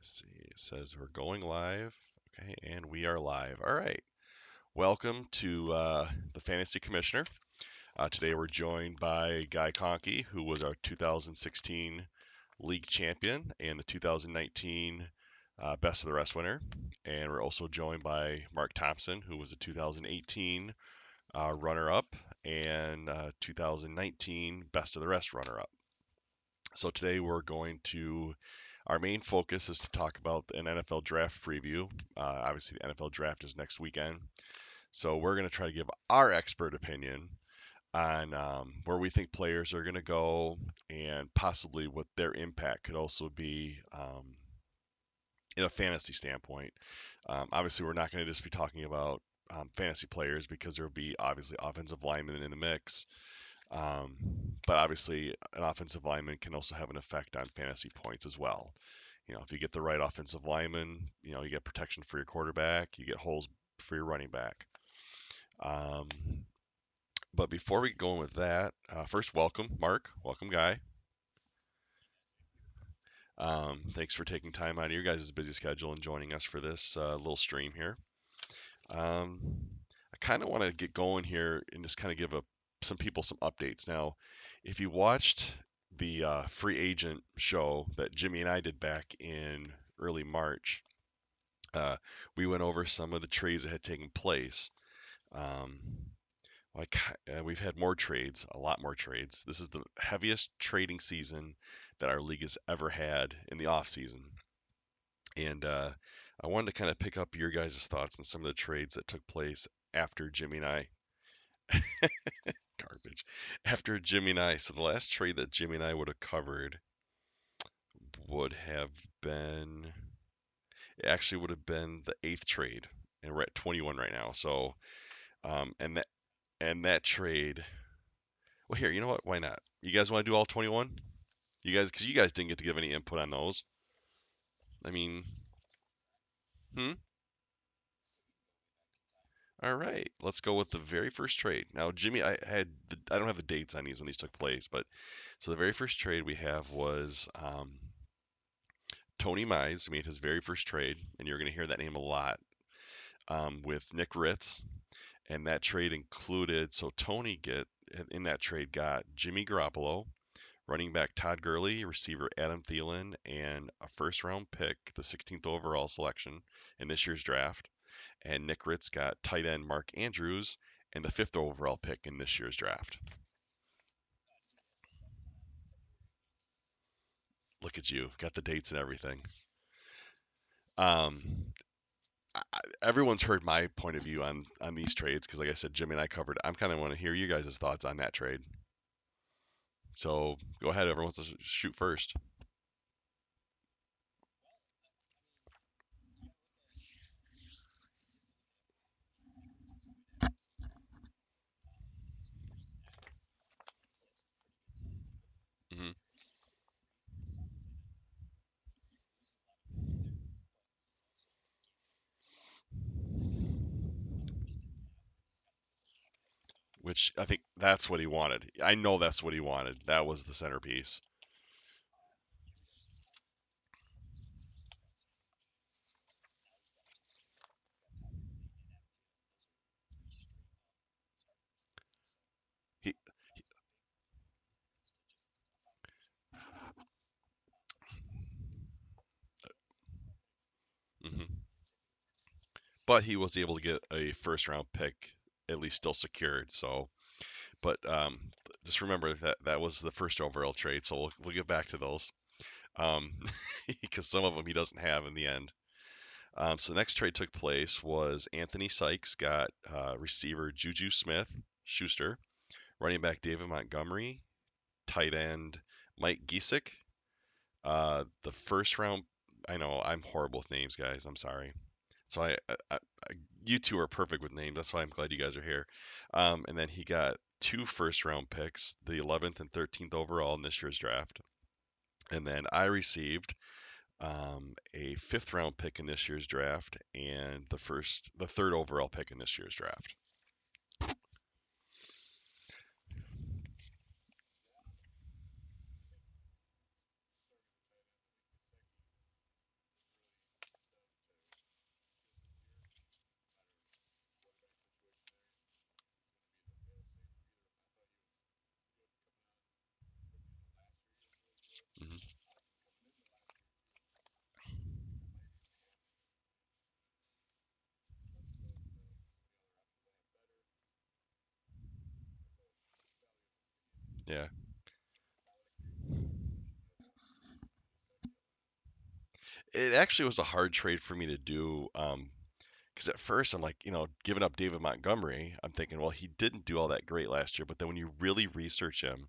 See, it says we're going live. Okay, and we are live. All right. Welcome to the Fantasy Commissioner. Today we're joined by Guy Kohnke, who was our 2016 league champion and the 2019 Best of the Rest winner. And we're also joined by Mark Thompson, who was a 2018 runner-up and 2019 Best of the Rest runner-up. So today we're going to our main focus is to talk about an NFL draft preview. Obviously, the NFL draft is next weekend. So we're going to try to give our expert opinion on where we think players are going to go and possibly what their impact could also be in a fantasy standpoint. Obviously, we're not going to just be talking about fantasy players because there will be obviously offensive linemen in the mix. Um, but obviously, an offensive lineman can also have an effect on fantasy points as well. If you get the right offensive lineman, you get protection for your quarterback, you get holes for your running back. Um, but before we go in with that, first, welcome, Mark. Welcome, Guy. Thanks for taking time out of your guys' busy schedule and joining us for this little stream here. Um, I kind of want to get going here and just kind of give some people some updates. Now, if you watched the free agent show that Jimmy and I did back in early March, uh, we went over some of the trades that had taken place. Um, like we've had more trades, a lot more trades. This is the heaviest trading season that our league has ever had in the off season. And I wanted to kind of pick up your guys' thoughts on some of the trades that took place after Jimmy and I garbage after Jimmy and I. So the last trade that Jimmy and I would have covered would have been it actually would have been the eighth trade, and we're at 21 right now. So and that trade. Well, here, you know what? Why not? You guys want to do all 21? Because you guys didn't get to give any input on those. I mean, hmm. All right, let's go with the very first trade. Now, Jimmy, I don't have the dates on these when these took place, but so the very first trade we have was Tony Mize made his very first trade, and you're going to hear that name a lot with Nick Ritz, and that trade included so Tony get in that trade got Jimmy Garoppolo, running back Todd Gurley, receiver Adam Thielen, and a first round pick, the 16th overall selection in this year's draft. And Nick Ritz got tight end Mark Andrews and the fifth overall pick in this year's draft. Look at you, got the dates and everything. Um, Everyone's heard my point of view on these trades because, like I said, Jimmy and I covered. I'm kind of want to hear you guys' thoughts on that trade. So go ahead, everyone wants to shoot first. Hmm. Which I think that's what he wanted. I know that's what he wanted. That was the centerpiece. He, hmm But he was able to get a first round pick at least still secured. So, but just remember that that was the first overall trade. So we'll get back to those um, because some of them he doesn't have in the end. So the next trade took place was Anthony Sykes got receiver Juju Smith Schuster, running back David Montgomery, tight end Mike Gesicki. The first round, I know I'm horrible with names, guys. I'm sorry. So you two are perfect with names. That's why I'm glad you guys are here. And then he got two first round picks, the 11th and 13th overall in this year's draft. And then I received a fifth round pick in this year's draft and the third overall pick in this year's draft. Hmm. Yeah. It actually was a hard trade for me to do. Because at first I'm like, giving up David Montgomery, I'm thinking, well, he didn't do all that great last year. But then when you really research him,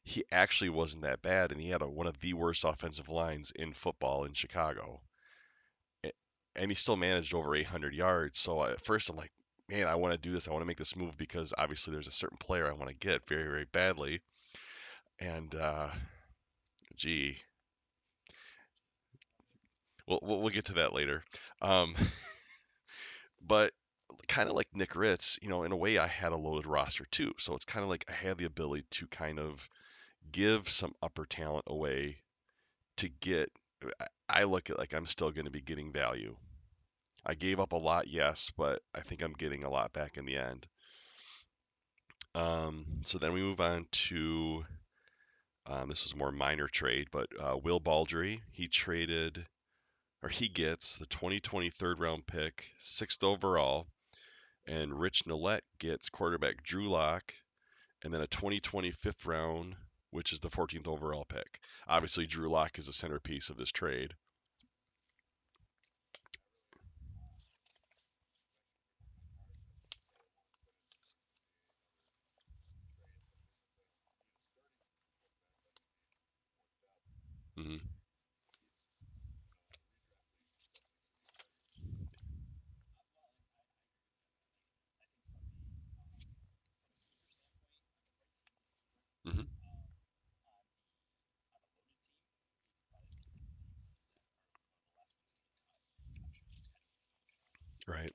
he actually wasn't that bad, and he had one of the worst offensive lines in football in Chicago, and he still managed over 800 yards. So at first I'm like, man, I want to do this. I want to make this move because obviously there's a certain player I want to get very, very badly. And gee, we'll get to that later. Um, but kind of like Nick Ritz, in a way I had a loaded roster too. So it's kind of like I had the ability to kind of give some upper talent away to get. I look at like I'm still going to be getting value. I gave up a lot, yes, but I think I'm getting a lot back in the end. So then we move on to this was a more minor trade, but Will Baldry, he gets the 2020 third round pick, sixth overall, and Rich Nillette gets quarterback Drew Lock, and then a 2020 fifth round, which is the 14th overall pick. Obviously, Drew Lock is the centerpiece of this trade. Hmm. Hmm. Right.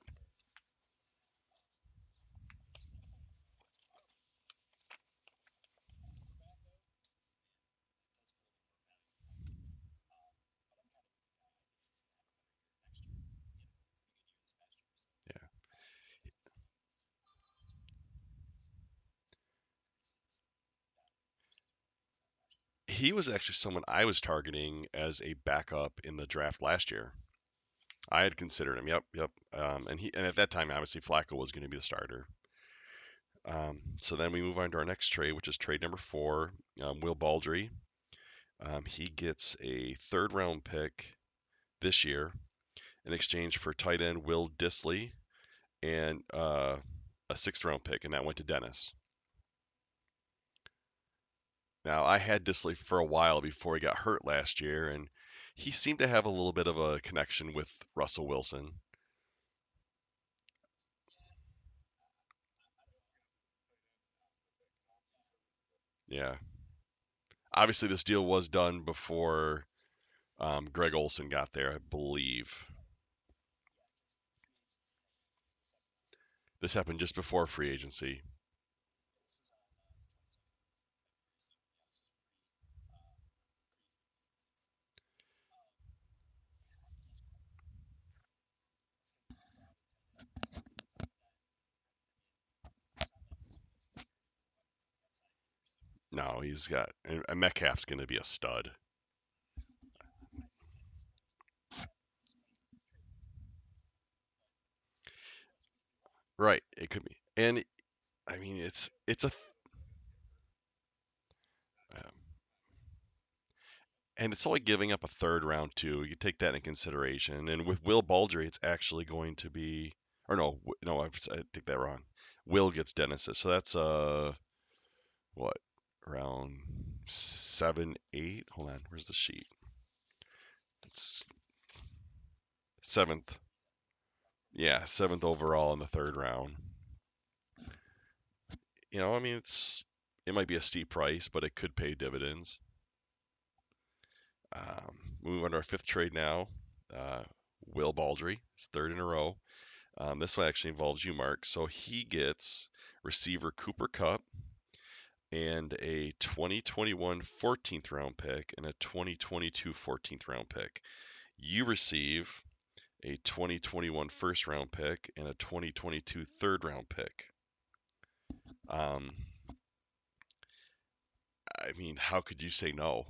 Yeah. He was actually someone I was targeting as a backup in the draft last year. I had considered him. Yep, yep. And at that time, obviously Flacco was going to be the starter. So then we move on to our next trade, which is trade number 4. Will Baldry. He gets a third round pick this year in exchange for tight end Will Disley and a sixth round pick, and that went to Dennis. Now I had Disley for a while before he got hurt last year, and he seemed to have a little bit of a connection with Russell Wilson. Yeah. Obviously, this deal was done before Greg Olson got there, I believe. This happened just before free agency. No, he's got and Metcalf's going to be a stud. Right, it could be. And I mean, it's a um, and it's only giving up a third round too. You take that into consideration. And with Will Baldry, it's actually going to be, or no, no, I take that wrong. Will gets Dennis's, so that's what, around 7, 8. Hold on, where's the sheet? It's seventh. Yeah, seventh overall in the third round. I mean, it might be a steep price, but it could pay dividends. Move on to our fifth trade now. Uh, Will Baldry, his third in a row. This one actually involves you, Mark. So he gets receiver Cooper Kupp and a 2021 14th round pick and a 2022 14th round pick. You receive a 2021 first round pick and a 2022 third round pick. Um, I mean, how could you say no?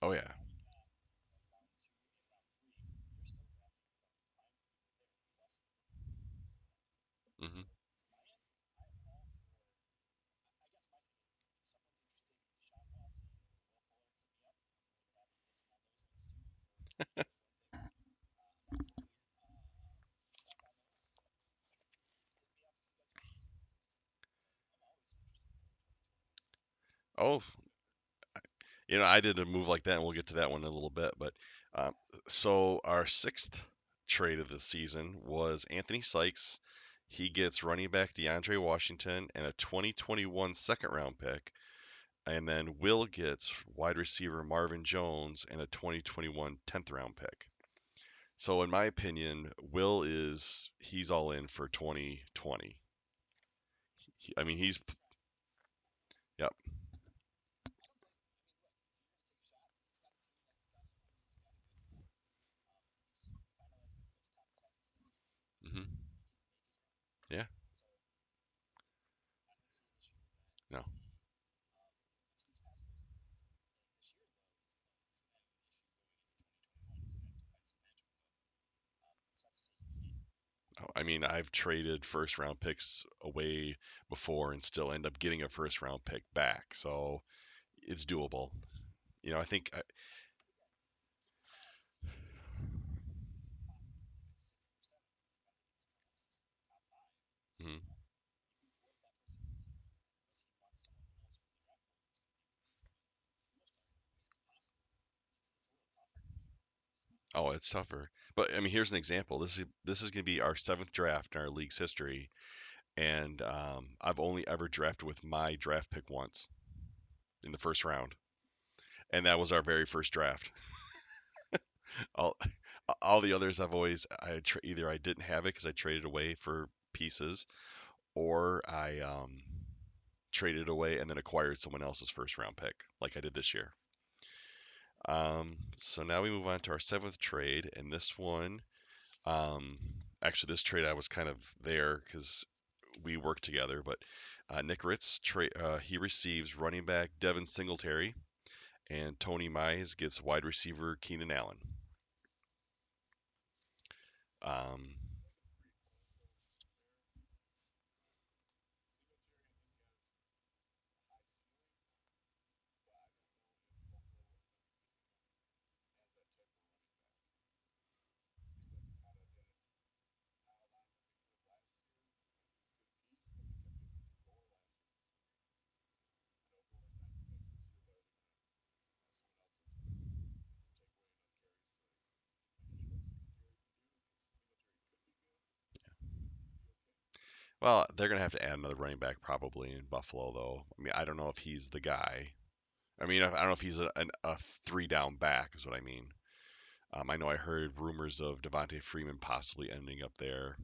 Oh yeah. Hmm. Oh, I did a move like that, and we'll get to that one in a little bit. But um, so our sixth trade of the season was Anthony Sykes. He gets running back DeAndre Washington and a 2021 second round pick. And then Will gets wide receiver Marvin Jones and a 2021 10th round pick. So in my opinion, he's all in for 2020. I mean, he's yep. Hmm. Yeah. No. I mean, I've traded first round picks away before and still end up getting a first round pick back. So it's doable. I think. Mhm. Oh, it's tougher. But I mean, here's an example. This is going to be our seventh draft in our league's history, and I've only ever drafted with my draft pick once in the first round, and that was our very first draft. All all the others either I didn't have it because I traded away for pieces, or I traded away and then acquired someone else's first round pick, like I did this year. So now we move on to our seventh trade, and this one, um, actually, this trade I was kind of there because we worked together. But Nick Ritz, he receives running back Devin Singletary, and Tony Mize gets wide receiver Keenan Allen. Um, well, they're gonna have to add another running back probably in Buffalo, though. I mean, I don't know if he's the guy. I mean, I don't know if he's a three down back, is what I mean. I know I heard rumors of Devontae Freeman possibly ending up there,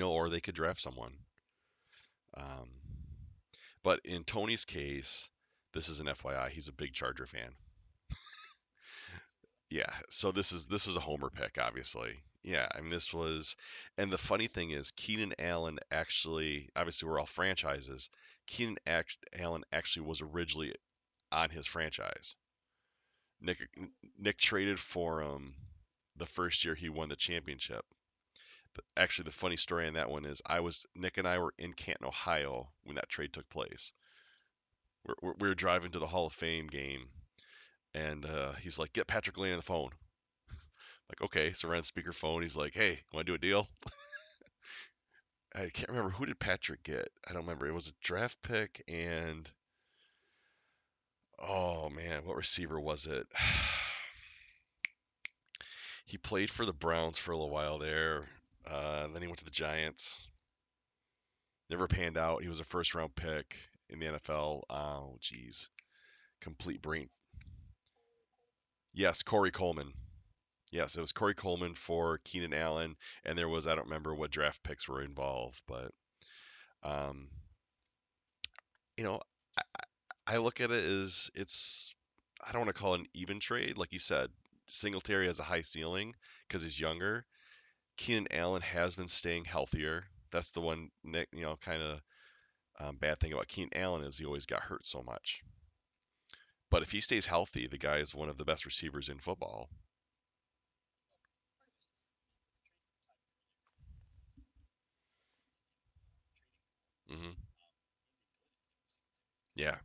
or they could draft someone. Um, but in Tony's case, this is an FYI. He's a big Charger fan. Yeah, so this is a homer pick, obviously. Yeah, I mean and the funny thing is, Keenan Allen actually, obviously we're all franchises. Allen actually was originally on his franchise. Nick Nick traded for him the first year he won the championship. But actually, the funny story on that one is Nick and I were in Canton, Ohio when that trade took place. We were driving to the Hall of Fame game, and he's like, "Get Patrick Lane on the phone." Like, okay, so we're on speakerphone. He's like, "Hey, want to do a deal?" I can't remember who did Patrick get. I don't remember. It was a draft pick, and oh man, what receiver was it? He played for the Browns for a little while there. Then he went to the Giants. Never panned out. He was a first round pick in the NFL. Oh, geez. Complete brain. Yes, Corey Coleman. Yes, it was Corey Coleman for Keenan Allen, and I don't remember what draft picks were involved, but um, you know, I, I look at it as I don't want to call it an even trade, like you said. Singletary has a high ceiling because he's younger. Keenan Allen has been staying healthier. That's the one, Nick, kind of bad thing about Keenan Allen is he always got hurt so much. But if he stays healthy, the guy is one of the best receivers in football. Hmm. Yeah.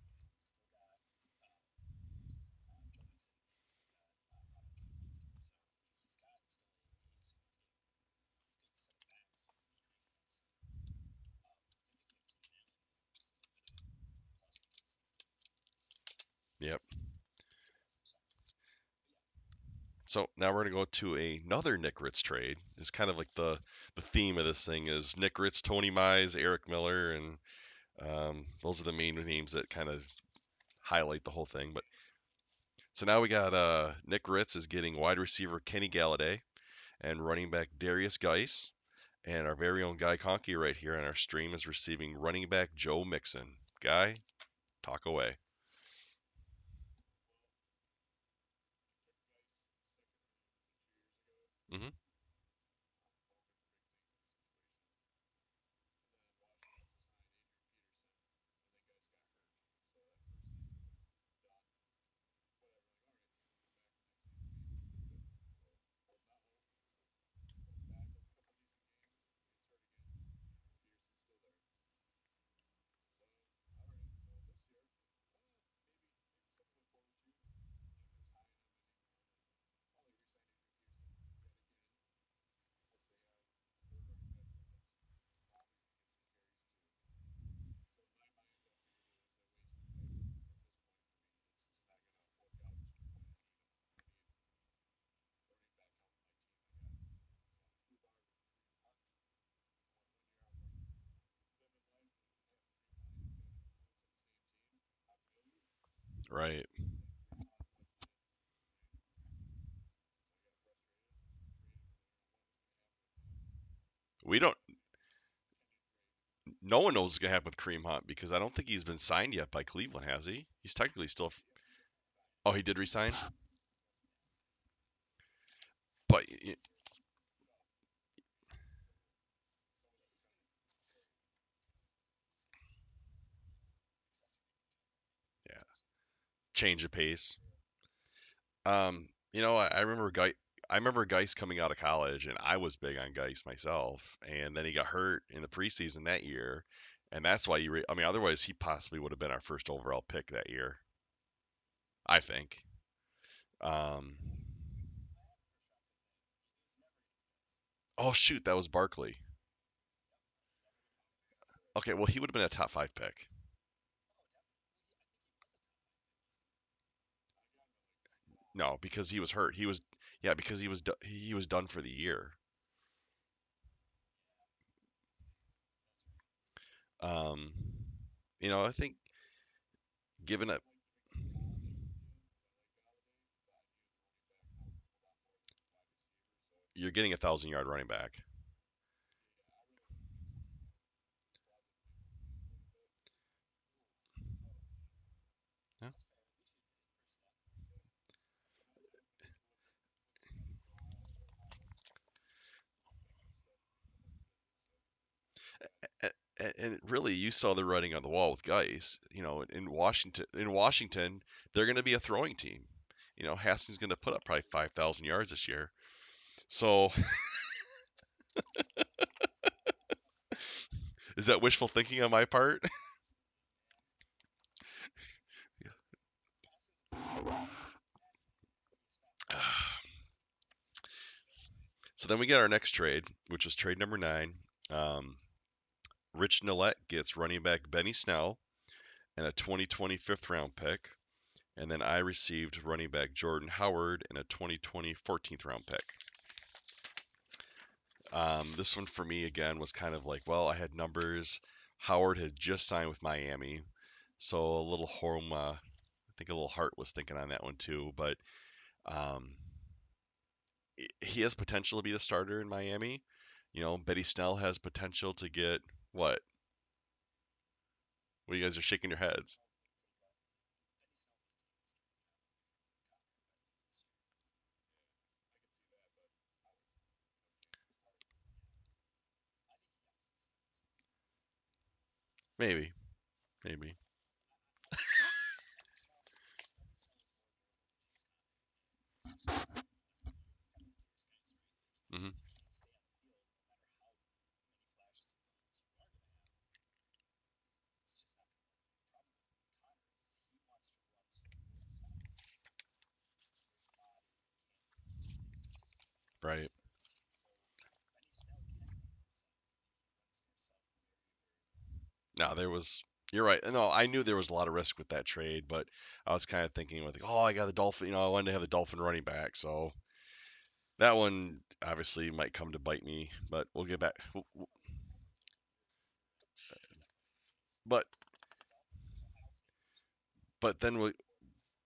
Yep. So now we're gonna go to another Nick Ritz trade. It's kind of like the theme of this thing is Nick Ritz, Tony Mize, Eric Miller, and those are the main names that kind of highlight the whole thing. But so now we got Nick Ritz is getting wide receiver Kenny Galladay and running back Darius Geis, and our very own Guy Kohnke right here on our stream is receiving running back Joe Mixon. Guy, talk away. Hmm. Right. We don't. No one knows what's gonna happen with Kareem Hunt because I don't think he's been signed yet by Cleveland, has he? He's technically still. Oh, he did resign, but yeah, change of pace. I remember I remember Geis coming out of college, and I was big on Geis myself. And then he got hurt in the preseason that year, and that's why I mean, otherwise he possibly would have been our first overall pick that year. I think. Um, oh shoot, that was Barkley. Okay, well he would have been a top five pick. No, because he was hurt. Yeah, because he was done for the year. Um, I think given it, you're getting 1,000 yard running back. Yeah. And really, you saw the writing on the wall with Geis. In Washington, they're going to be a throwing team. Haskins going to put up probably 5,000 yards this year. So, is that wishful thinking on my part? So then we get our next trade, which is trade number 9. Um, Rich Nillette gets running back Benny Snell and a 2020 fifth round pick. And then I received running back Jordan Howard and a 2020 14th round pick. This one for me again was kind of like, well, I had numbers. Howard had just signed with Miami, so a little home. I think a little heart was thinking on that one too. But um, he has potential to be the starter in Miami. Betty Snell has potential to get what? What you guys are shaking your heads? Maybe, maybe. Right. No, there was. You're right. No, I knew there was a lot of risk with that trade, but I was kind of thinking with, like, oh, I got the Dolphin. I wanted to have the Dolphin running back, so that one obviously might come to bite me. But we'll get back. But but then we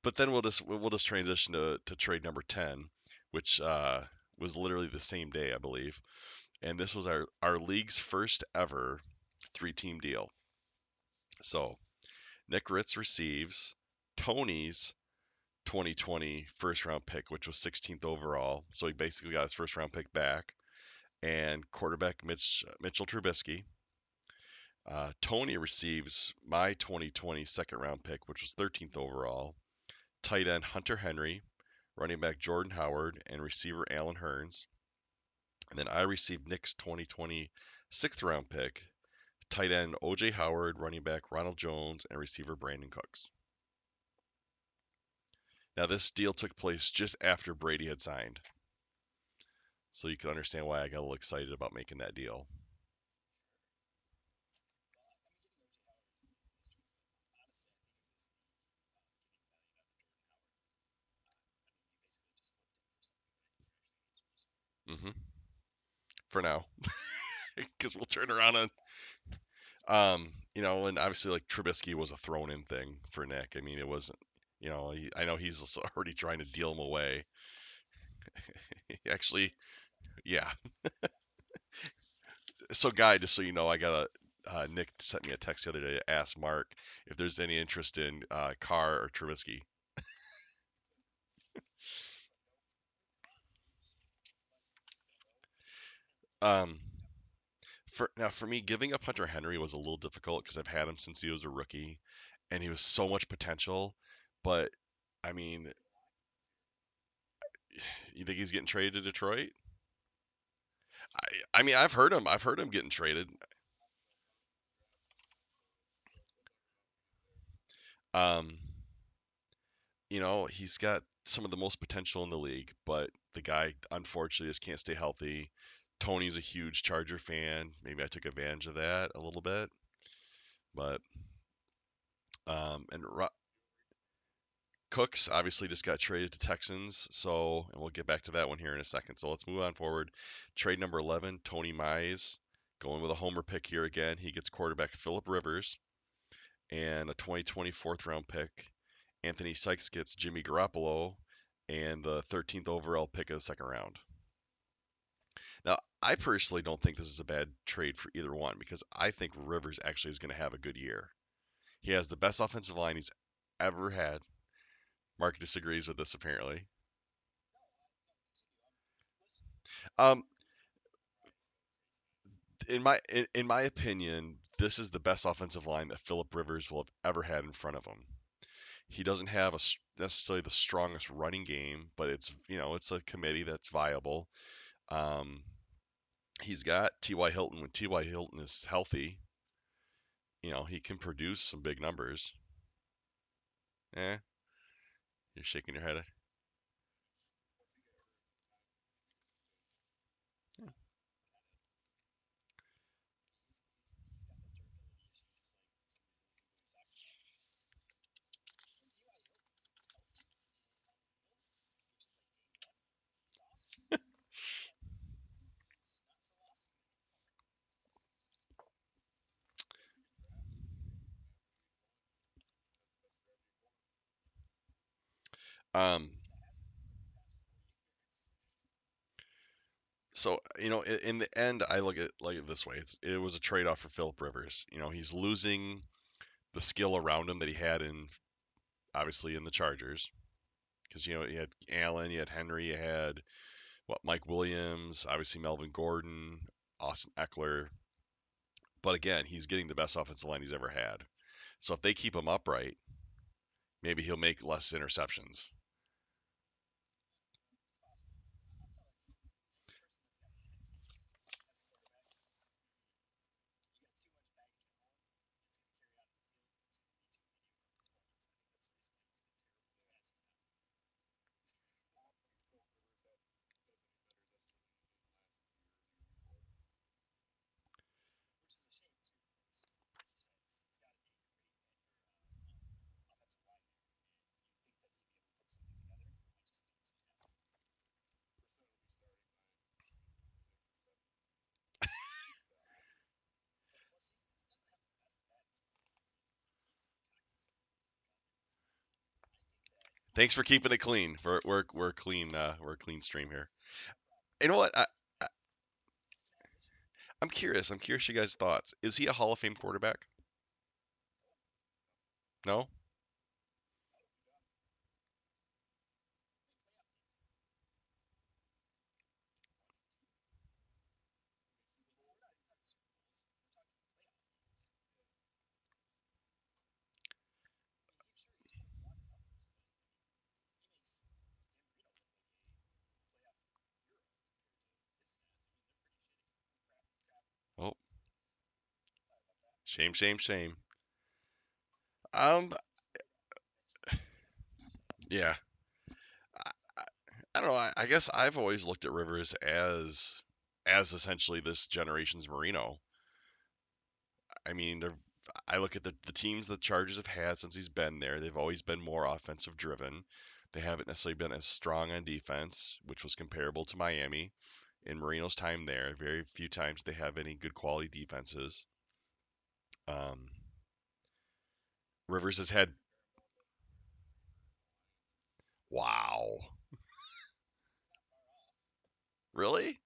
but then we'll just transition to trade number 10, which was literally the same day, I believe. And this was our league's first ever three-team deal. So Nick Ritz receives Tony's 2020 first round pick, which was 16th overall. So he basically got his first round pick back. And quarterback Mitchell Trubisky. Tony receives my 2020 second round pick, which was 13th overall. Tight end Hunter Henry, running back Jordan Howard, and receiver Allen Hurns. And then I received Nick's 2020 sixth round pick, tight end OJ Howard, running back Ronald Jones, and receiver Brandon Cooks. Now, this deal took place just after Brady had signed. So you can understand why I got a little excited about making that deal. Hmm. For now, because we'll turn around and and obviously like Trubisky was a thrown-in thing for Nick. I mean, it wasn't. I know he's already trying to deal him away. Actually, yeah. So, Guy, just so you know, I got Nick sent me a text the other day to ask Mark if there's any interest in Carr or Trubisky. Um, for me, giving up Hunter Henry was a little difficult because I've had him since he was a rookie, and he was so much potential. But I mean, you think he's getting traded to Detroit? I mean, I've heard him getting traded. Um, he's got some of the most potential in the league, but the guy unfortunately just can't stay healthy. Tony's a huge Charger fan. Maybe I took advantage of that a little bit, but and Cooks obviously just got traded to Texans, and we'll get back to that one here in a second. So let's move on forward. Trade number 11, Tony Mize, going with a homer pick here again. He gets quarterback Philip Rivers and a 2020 fourth round pick. Anthony Sykes gets Jimmy Garoppolo and the 13th overall pick of the second round. Now, I personally don't think this is a bad trade for either one because I think Rivers actually is going to have a good year. He has the best offensive line he's ever had. Mark disagrees with this apparently. Um, in my opinion, this is the best offensive line that Philip Rivers will have ever had in front of him. He doesn't have necessarily the strongest running game, but it's a committee that's viable. Um, he's got T.Y. Hilton. When T.Y. Hilton is healthy, he can produce some big numbers. Eh, you're shaking your head. Um, so in the end, I look at it like this way: it was a trade-off for Philip Rivers. He's losing the skill around him that he had obviously in the Chargers, because you had Allen, you had Henry, you had Mike Williams, obviously Melvin Gordon, Austin Eckler. But again, he's getting the best offensive line he's ever had. So if they keep him upright, maybe he'll make less interceptions. Thanks for keeping it clean. We're clean. We're a clean stream here. You know what? I'm curious. I'm curious you guys' thoughts. Is he a Hall of Fame quarterback? No. Oh, shame, shame, shame. Um, yeah. I, I don't know. I guess I've always looked at Rivers as essentially this generation's Marino. I mean, I look at the teams the Chargers have had since he's been there. They've always been more offensive driven. They haven't necessarily been as strong on defense, which was comparable to Miami in Marino's time there. Very few times they have any good quality defenses. Um, Rivers has had wow, really?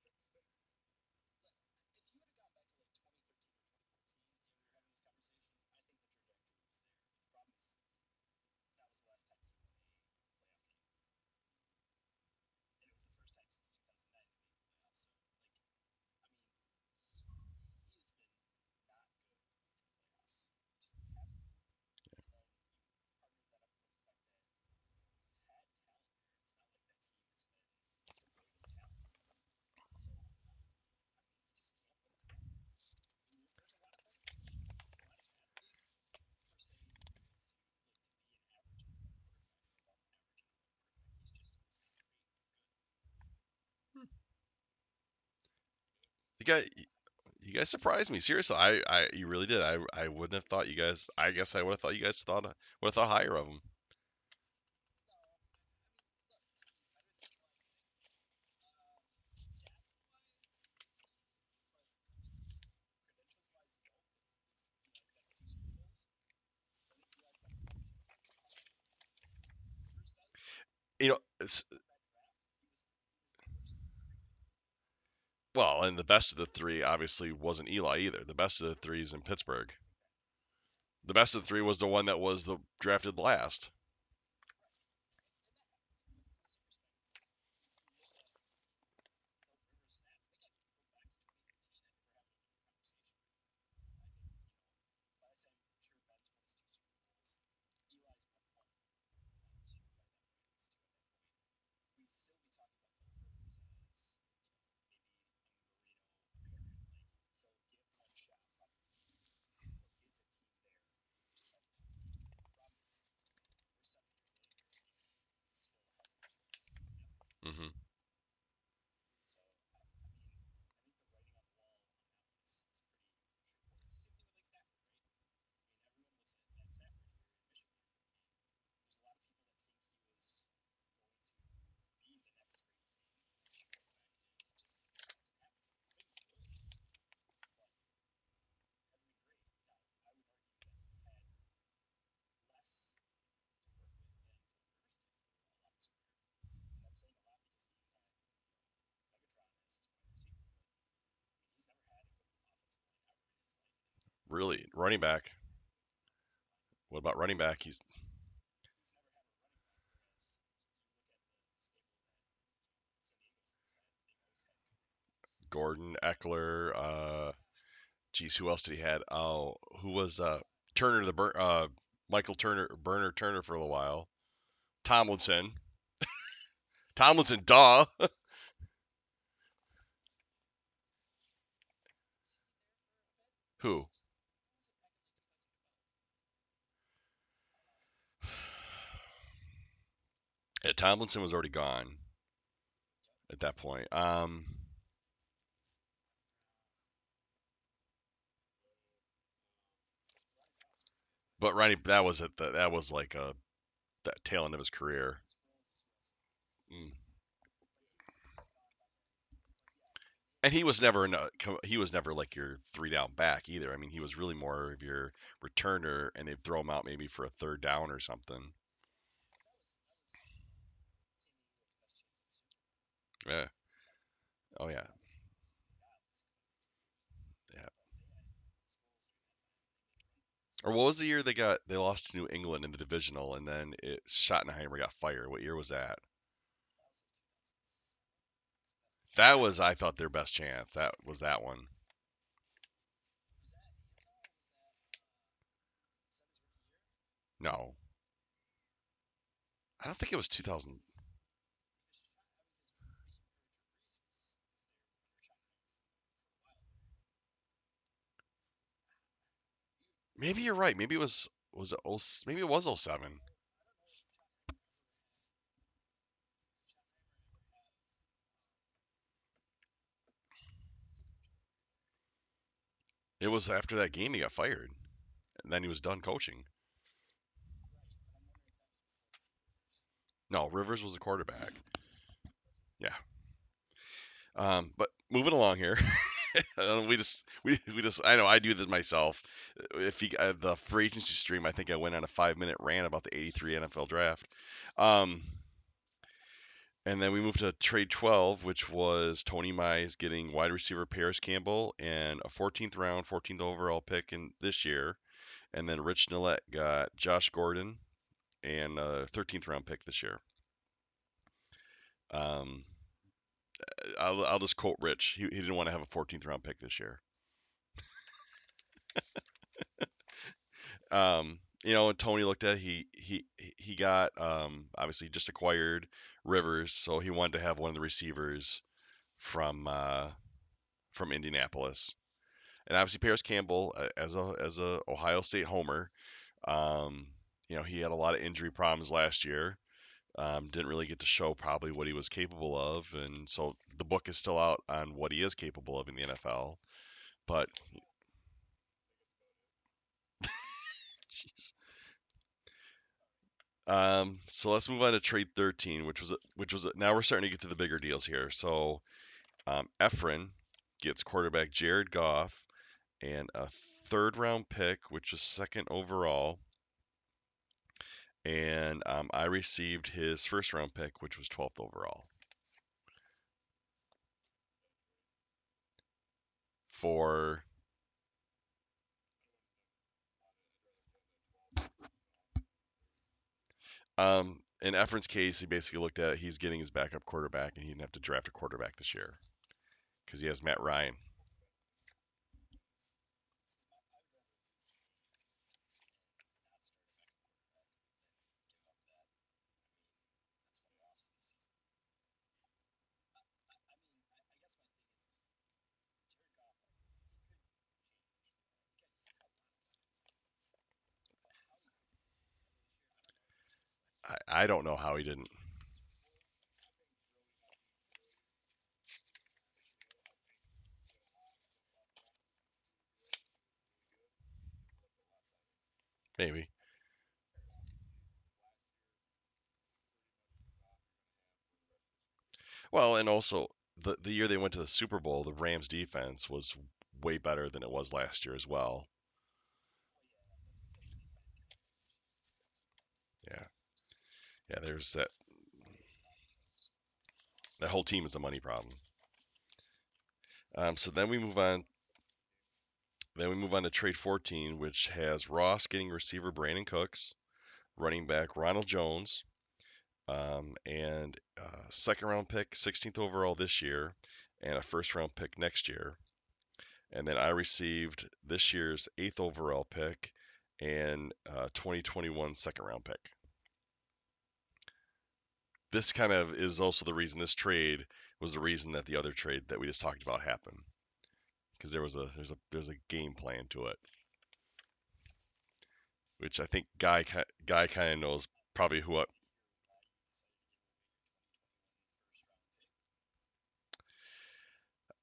You guys, you guys surprised me. Seriously, you really did. I wouldn't have thought you guys. I guess I would have thought you guys would have thought higher of him. You know, well, and the best of the three obviously wasn't Eli either. The best of the three is in Pittsburgh. The best of the three was the one that was the drafted last. Hmm. Really, running back. What about running back? He's Gordon, Eckler. Geez, who else did he had? Oh, who was Turner Michael Turner, Burner Turner for a little while. Tomlinson. Tomlinson, duh. Who? Yeah, Tomlinson was already gone at that point. But Ronnie, that was like a that tail end of his career. Mm. And he was never like your three down back either. I mean, he was really more of your returner, and they'd throw him out maybe for a third down or something. Yeah. Oh yeah. Yeah. Or what was the year they lost to New England in the divisional, and then Schottenheimer got fired? What year was that? That was, I thought, their best chance. That was that one. No, I don't think it was 2000. Maybe you're right. Maybe it was it oh, maybe it was '07. It was after that game he got fired, and then he was done coaching. No, Rivers was the quarterback. Yeah. But moving along here, we just I know I do this myself. If you the free agency stream, I think I went on a 5 minute rant about the '83 NFL draft. Um, and then we moved to trade 12, which was Tony Mize getting wide receiver Paris Campbell and a 14th round, 14th overall pick in this year. And then Rich Nillette got Josh Gordon and a 13th round pick this year. Um, I'll just quote Rich. He didn't want to have a 14th round pick this year. And Tony looked at it, he got obviously just acquired Rivers, so he wanted to have one of the receivers from uh, from Indianapolis, and obviously Paris Campbell as a Ohio State homer. Um, he had a lot of injury problems last year. Didn't really get to show probably what he was capable of, and so the book is still out on what he is capable of in the NFL. But jeez. So let's move on to trade 13, now we're starting to get to the bigger deals here. So Efren gets quarterback Jared Goff and a third round pick, which is second overall, and I received his first round pick, which was 12th overall. For in Efren's case, he basically looked at it. He's getting his backup quarterback, and he didn't have to draft a quarterback this year because he has Matt Ryan. I don't know how he didn't. Maybe. Well, and also the year they went to the Super Bowl, the Rams defense was way better than it was last year as well. Yeah, yeah. There's that whole team is a money problem. So then we move on. Then we move on to trade 14, which has Ross getting receiver Brandon Cooks, running back Ronald Jones, and second round pick, 16th overall this year, and a first round pick next year. And then I received this year's eighth overall pick and 2021 second round pick. This kind of is also the reason this trade was the reason that the other trade that we just talked about happened because there's a game plan to it, which I think Guy kind of knows probably who.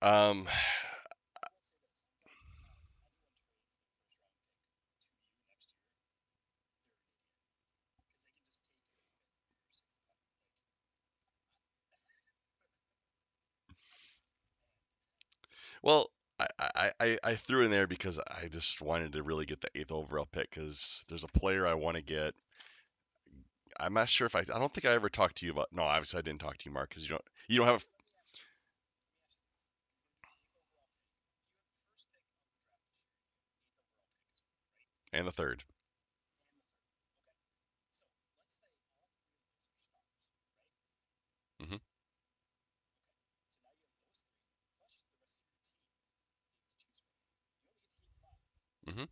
Um, well, I threw in there because I just wanted to really get the eighth overall pick because there's a player I want to get. I'm not sure if I don't think I ever talked to you about. No, obviously I didn't talk to you, Mark, because you don't have. And the third. Hmm. Hmm.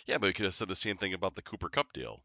Yeah, but we could have said the same thing about the Cooper Cup deal.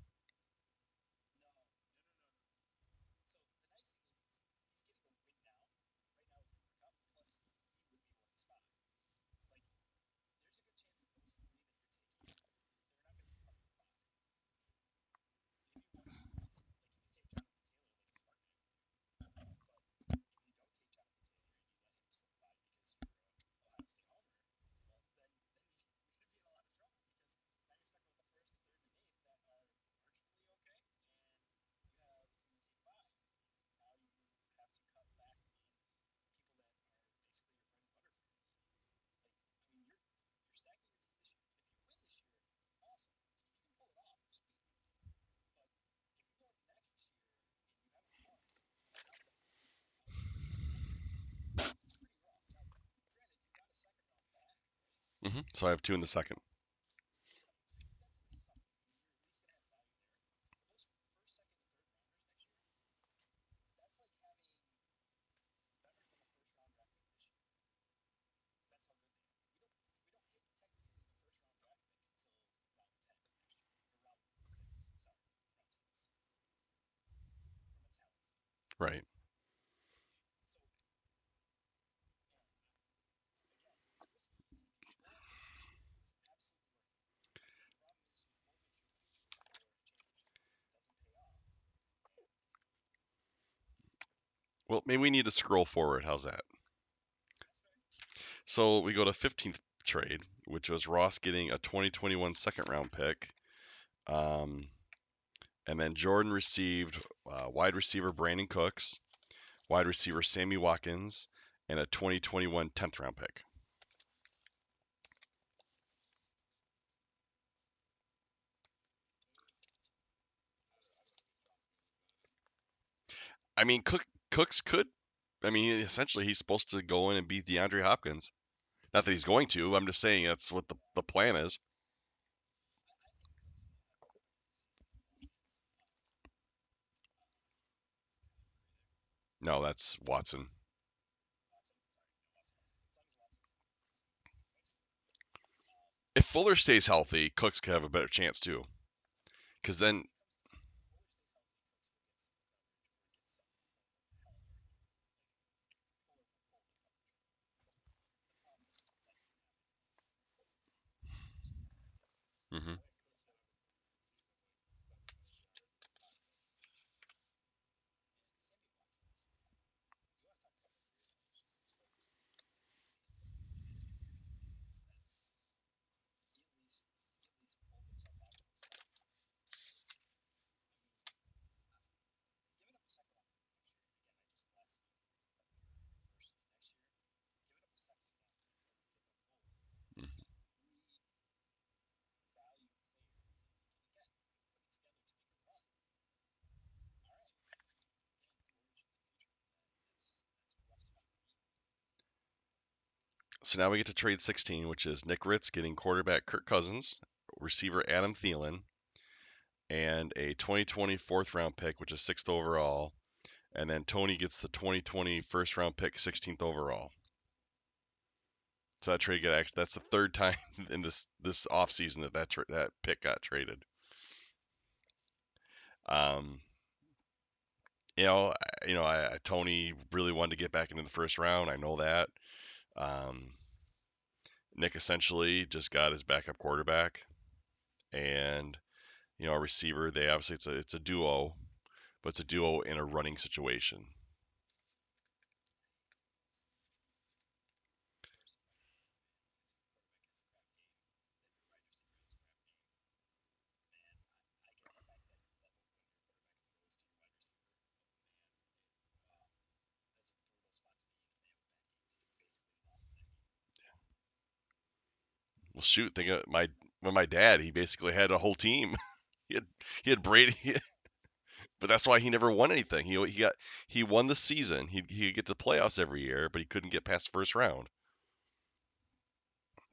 So I have two in the second. Right. Well, maybe we need to scroll forward. How's that? So we go to 15th trade, which was Ross getting a 2021 second round pick. Um, and then Jordan received wide receiver Brandon Cooks, wide receiver Sammy Watkins, and a 2021 10th round pick. I mean, Cooks could. I mean, essentially, he's supposed to go in and beat DeAndre Hopkins. Not that he's going to. I'm just saying that's what the plan is. No, that's Watson. If Fuller stays healthy, Cooks could have a better chance too. Because then, hmm, so now we get to trade 16, which is Nick Ritz getting quarterback Kirk Cousins, receiver Adam Thielen, and a 2020 fourth round pick, which is sixth overall. And then Tony gets the 2020 first round pick, 16th overall. So that trade get actually that's the third time in this offseason that pick got traded. Um, Tony really wanted to get back into the first round. I know that. Um, Nick essentially just got his backup quarterback and a receiver. They obviously it's a duo, but it's a duo in a running situation. Well, shoot, think of my dad. He basically had a whole team. He had he had Brady, but that's why he never won anything. He won the season. He could get to the playoffs every year, but he couldn't get past the first round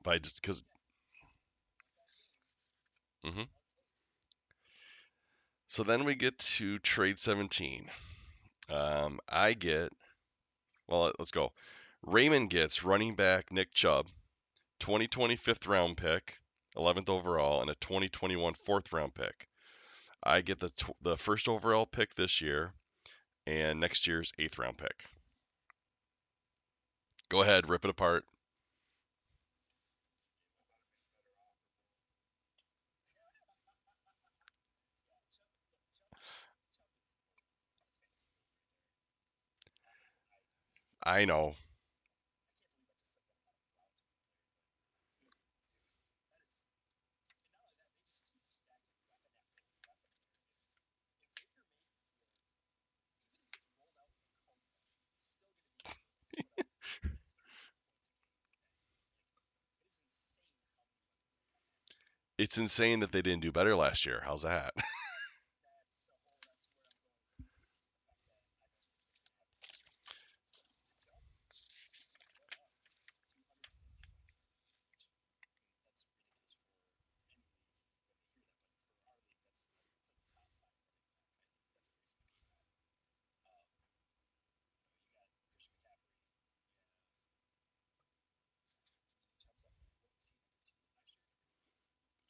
by just because. Hmm. So then we get to trade 17. I get well. Let's go. Raymond gets running back Nick Chubb, 2020 fifth round pick, 11th overall, and a 2021 fourth round pick. I get the first overall pick this year and next year's eighth round pick. Go ahead, rip it apart. I know. It's insane that they didn't do better last year. How's that?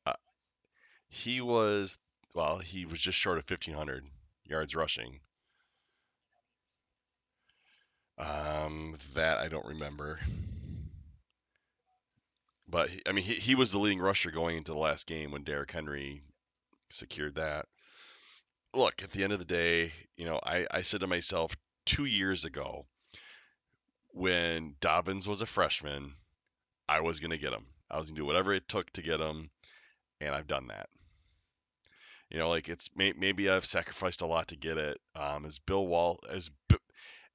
Uh, he was he was just short of 1,500 yards rushing. That I don't remember. But I mean, he was the leading rusher going into the last game when Derrick Henry secured that. Look, at the end of the day, I said to myself 2 years ago when Dobbins was a freshman, I was going to get him. I was going to do whatever it took to get him, and I've done that. Like maybe I've sacrificed a lot to get it.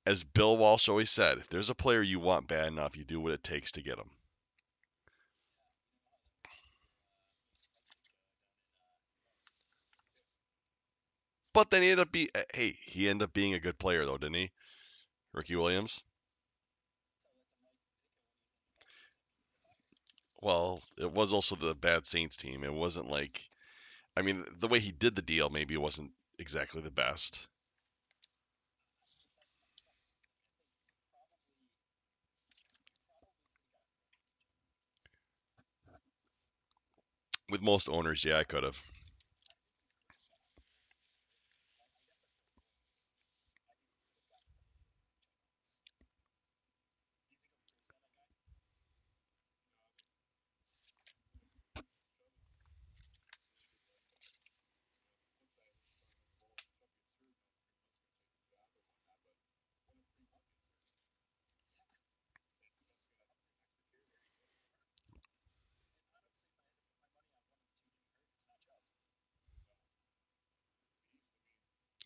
As Bill Walsh always said, if there's a player you want bad enough, you do what it takes to get him. But then he ended up being a good player though, didn't he? Ricky Williams. Well, it was also the bad Saints team. It wasn't like, I mean, the way he did the deal maybe wasn't exactly the best. With most owners, yeah, I could have.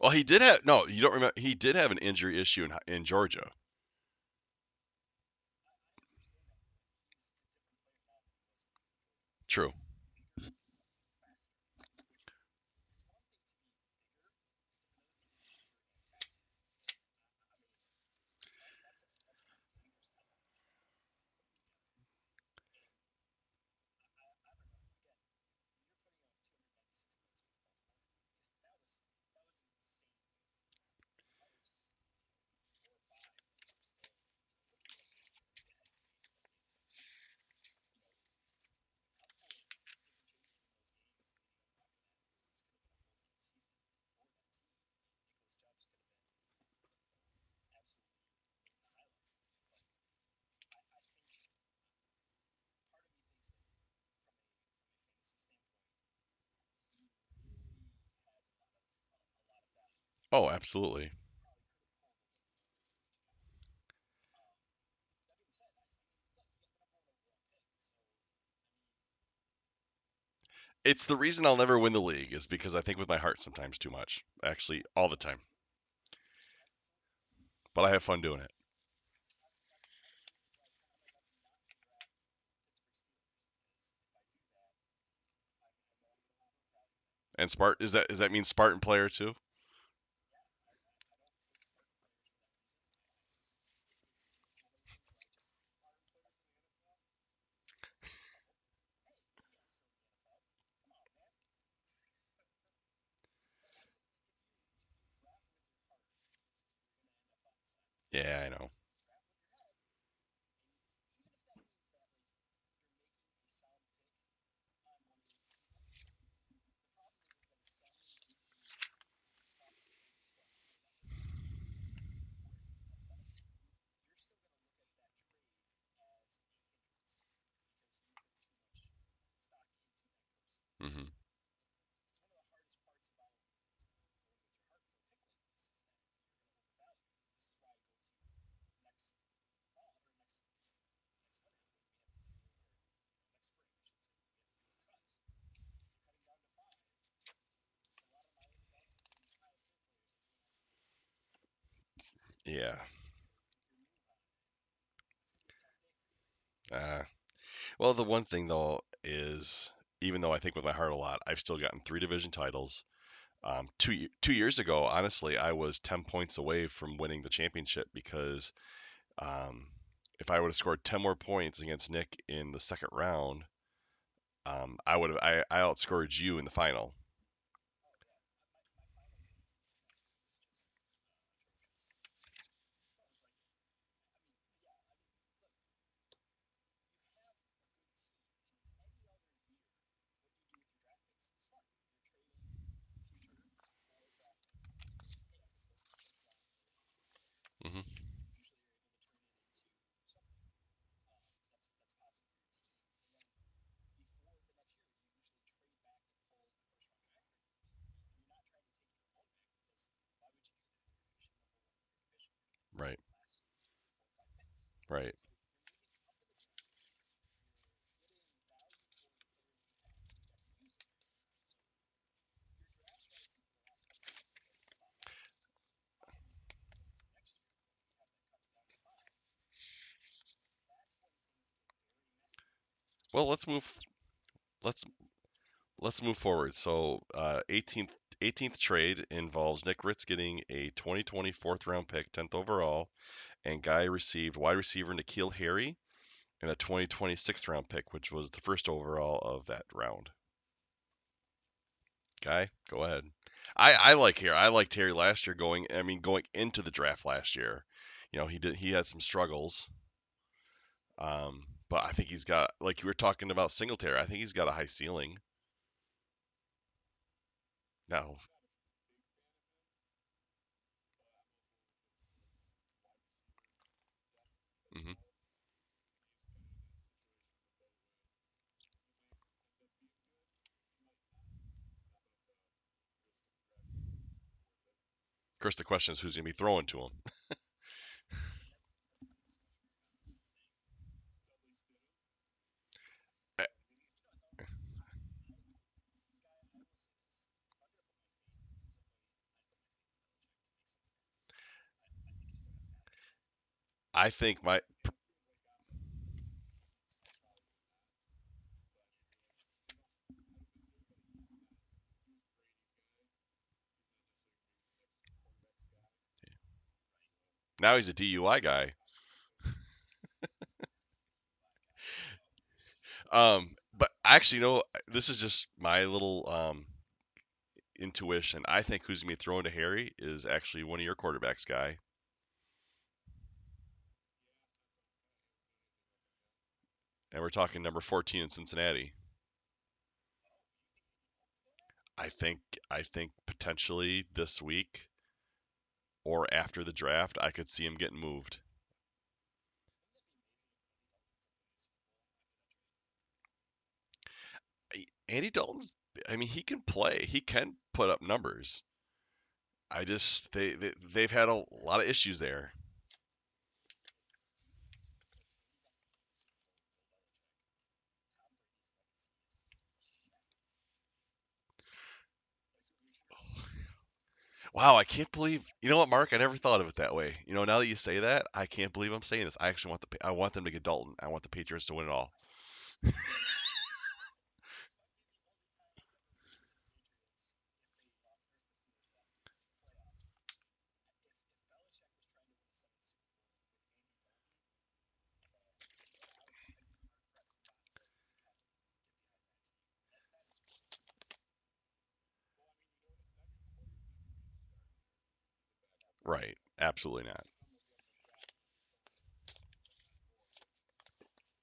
Well, he did have no. You don't remember? He did have an injury issue in Georgia. True. Oh, absolutely. It's the reason I'll never win the league is because I think with my heart sometimes too much. Actually, all the time. But I have fun doing it. And does that mean Spartan player too? Yeah, I know. Hmm. Yeah. Uh, well, the one thing though is, even though I think with my heart a lot, I've still gotten 3 division titles. 2 years ago, honestly, I was 10 points away from winning the championship because um, if I would have scored 10 more points against Nick in the second round, I outscored you in the final. Hmm. Right. Right. Well, let's let's move forward. So, 18th trade involves Nick Ritz getting a 2020 fourth round pick, 10th overall, and Guy received wide receiver N'Keal Harry and a 2020 sixth round pick, which was the first overall of that round. Guy, go ahead. I like Harry. I liked Harry last year going into the draft last year. He had some struggles. But I think he's got, like you were talking about Singletary, I think he's got a high ceiling. Now, hmm, of course, the question is who's going to be throwing to him. I think now he's a DUI guy. But actually, this is just my little intuition. I think who's going to be thrown to Harry is actually one of your quarterbacks, Guy. And we're talking number 14 in Cincinnati. I think I think potentially this week or after the draft, I could see him getting moved. Andy Dalton's, I mean, he can play. He can put up numbers. I just they've had a lot of issues there. Wow, I can't believe. You know what, Mark? I never thought of it that way. Now that you say that, I can't believe I'm saying this. I actually I want them to get Dalton. I want the Patriots to win it all. Right. Absolutely not.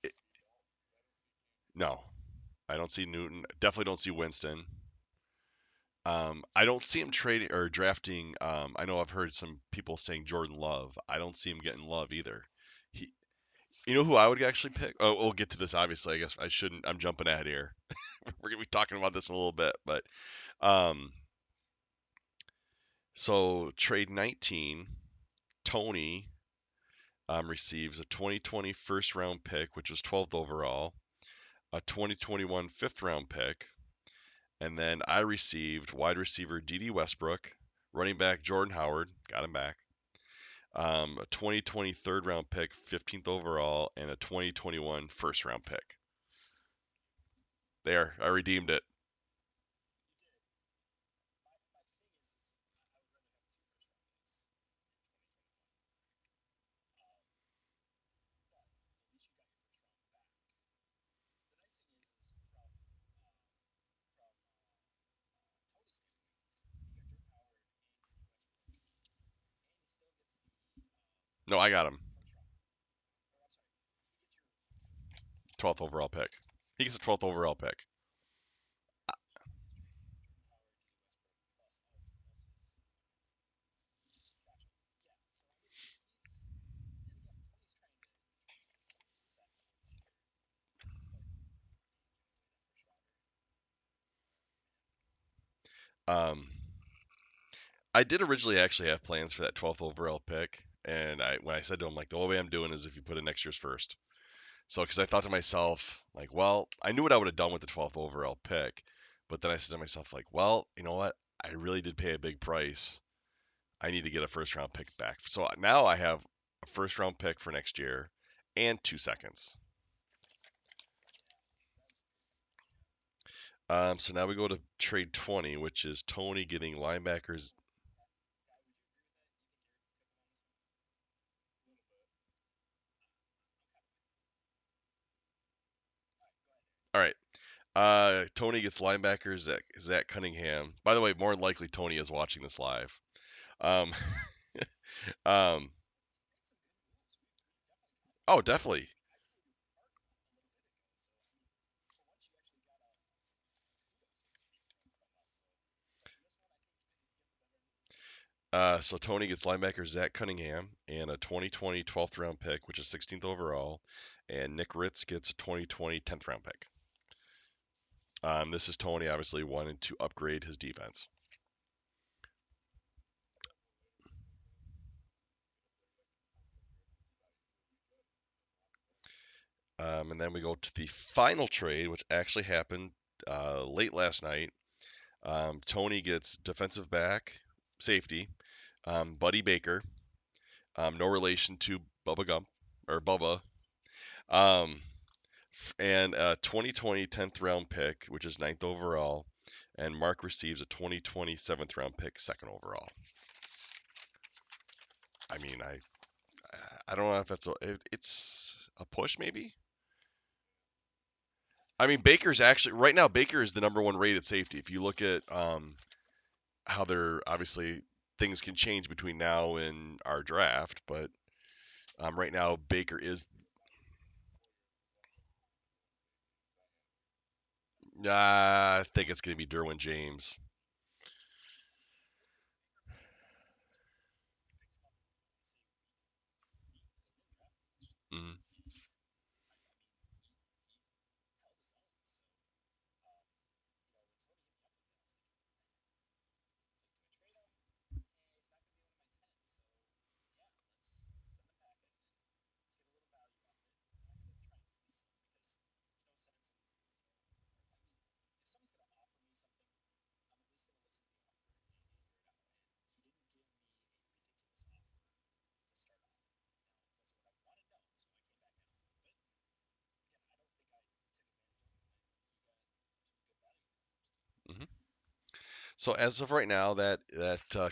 It, no, I don't see Newton. Definitely don't see Winston. I don't see him trading or drafting. I know I've heard some people saying Jordan Love. I don't see him getting Love either. He, you know who I would actually pick? Oh, we'll get to this. Obviously, I guess I shouldn't. I'm jumping ahead here. We're gonna be talking about this in a little bit, but um, so trade 19, Tony receives a 2020 first round pick, which was 12th overall, a 2021 fifth round pick, and then I received wide receiver D.D. Westbrook, running back Jordan Howard, got him back, a 2020 third round pick, 15th overall, and a 2021 first round pick. There, I redeemed it. No, I got him. 12th overall pick. He gets a 12th overall pick. Um, I did originally actually have plans for that 12th overall pick, and when I said to him like the only way I'm doing is if you put in next year's first. So because I thought to myself like, well, I knew what I would have done with the 12th overall pick, but then I said to myself like, well, you know what? I really did pay a big price. I need to get a first round pick back. So now I have a first round pick for next year and 2 seconds. So now we go to trade 20, which is Tony getting linebackers. All right. Tony gets linebackers Zach Cunningham. By the way, more than likely Tony is watching this live. Um, um, oh, definitely. So Tony gets linebacker Zach Cunningham and a 2020 12th round pick, which is 16th overall, and Nick Ritz gets a 2020 10th round pick. This is Tony obviously wanting to upgrade his defense. And then we go to the final trade, which actually happened late last night. Tony gets defensive back, safety, Buddy Baker, no relation to Bubba Gump or Bubba, um, and a 2020 10th round pick, which is ninth overall, and Mark receives a 2020 7th round pick, second overall. I mean, I don't know if it's a push maybe. I mean, Baker's actually right now. Baker is the number one rated safety. If you look at how they're obviously things can change between now and our draft, but right now Baker is. I think it's going to be Derwin James. Mhm. Mhm. So as of right now, that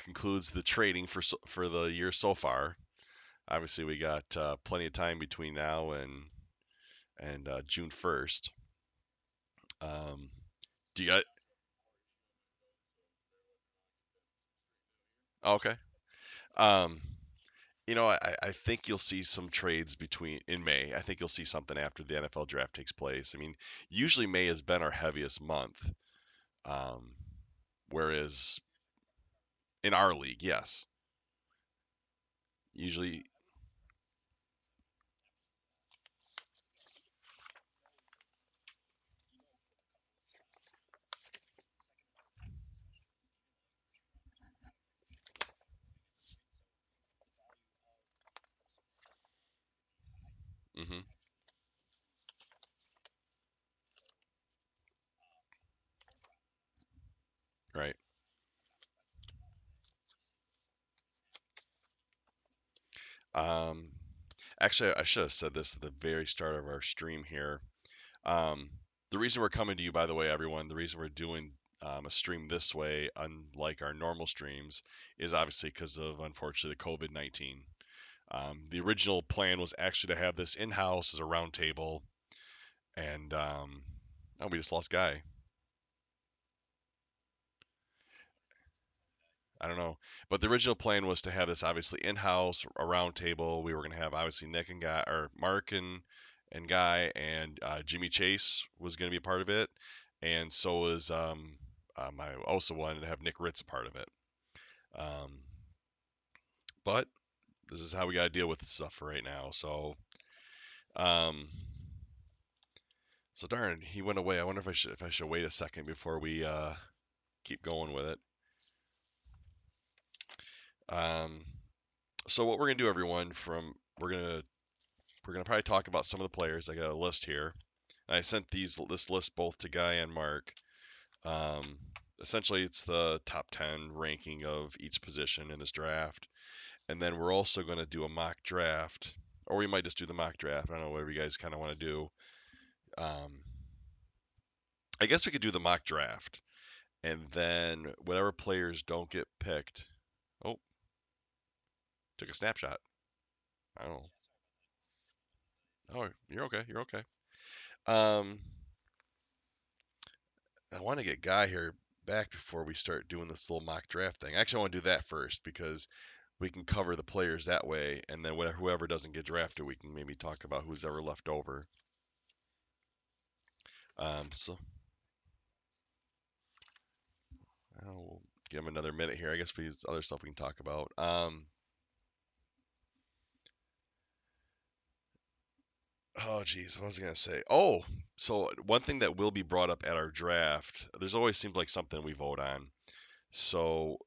concludes the trading for the year so far. Obviously, we got plenty of time between now and June 1st. Um, do you got? Okay. Um, I think you'll see some trades between in May. I think you'll see something after the NFL draft takes place. I mean, usually May has been our heaviest month, um, whereas in our league, yes, usually. Hmm. Right. Um, Actually, I should have said this at the very start of our stream here. Um, the reason we're coming to you, by the way, everyone, the reason we're doing a stream this way, unlike our normal streams, is obviously because of, unfortunately, the COVID-19. The original plan was actually to have this in-house as a round table, and oh, we just lost Guy. I don't know, but the original plan was to have this obviously in-house, a round table. We were going to have obviously Nick and Guy, or Mark and Guy, and Jimmy Chase was going to be a part of it, and so was I also wanted to have Nick Ritz a part of it. Um, but this is how we got to deal with stuff for right now. Um, so darn, he went away. I wonder if I should wait a second before we keep going with it. Um, so what we're gonna do, everyone, from we're gonna probably talk about some of the players. I got a list here. I sent this list both to Guy and Mark. Um, Essentially, it's the top 10 ranking of each position in this draft, and then we're also going to do a mock draft, or we might just do the mock draft. I don't know, whatever you guys kind of want to do. Um, I guess we could do the mock draft, and then whatever players don't get picked. Oh, took a snapshot. I don't know. Oh, you're okay. You're okay. Um, I want to get Guy here back before we start doing this little mock draft thing. Actually, I want to do that first because we can cover the players that way, and then whoever doesn't get drafted, we can maybe talk about who's ever left over. So I don't know, we'll give him another minute here. I guess we other stuff we can talk about. Oh, geez, what was I gonna say? Oh, so one thing that will be brought up at our draft. There's always seems like something we vote on. So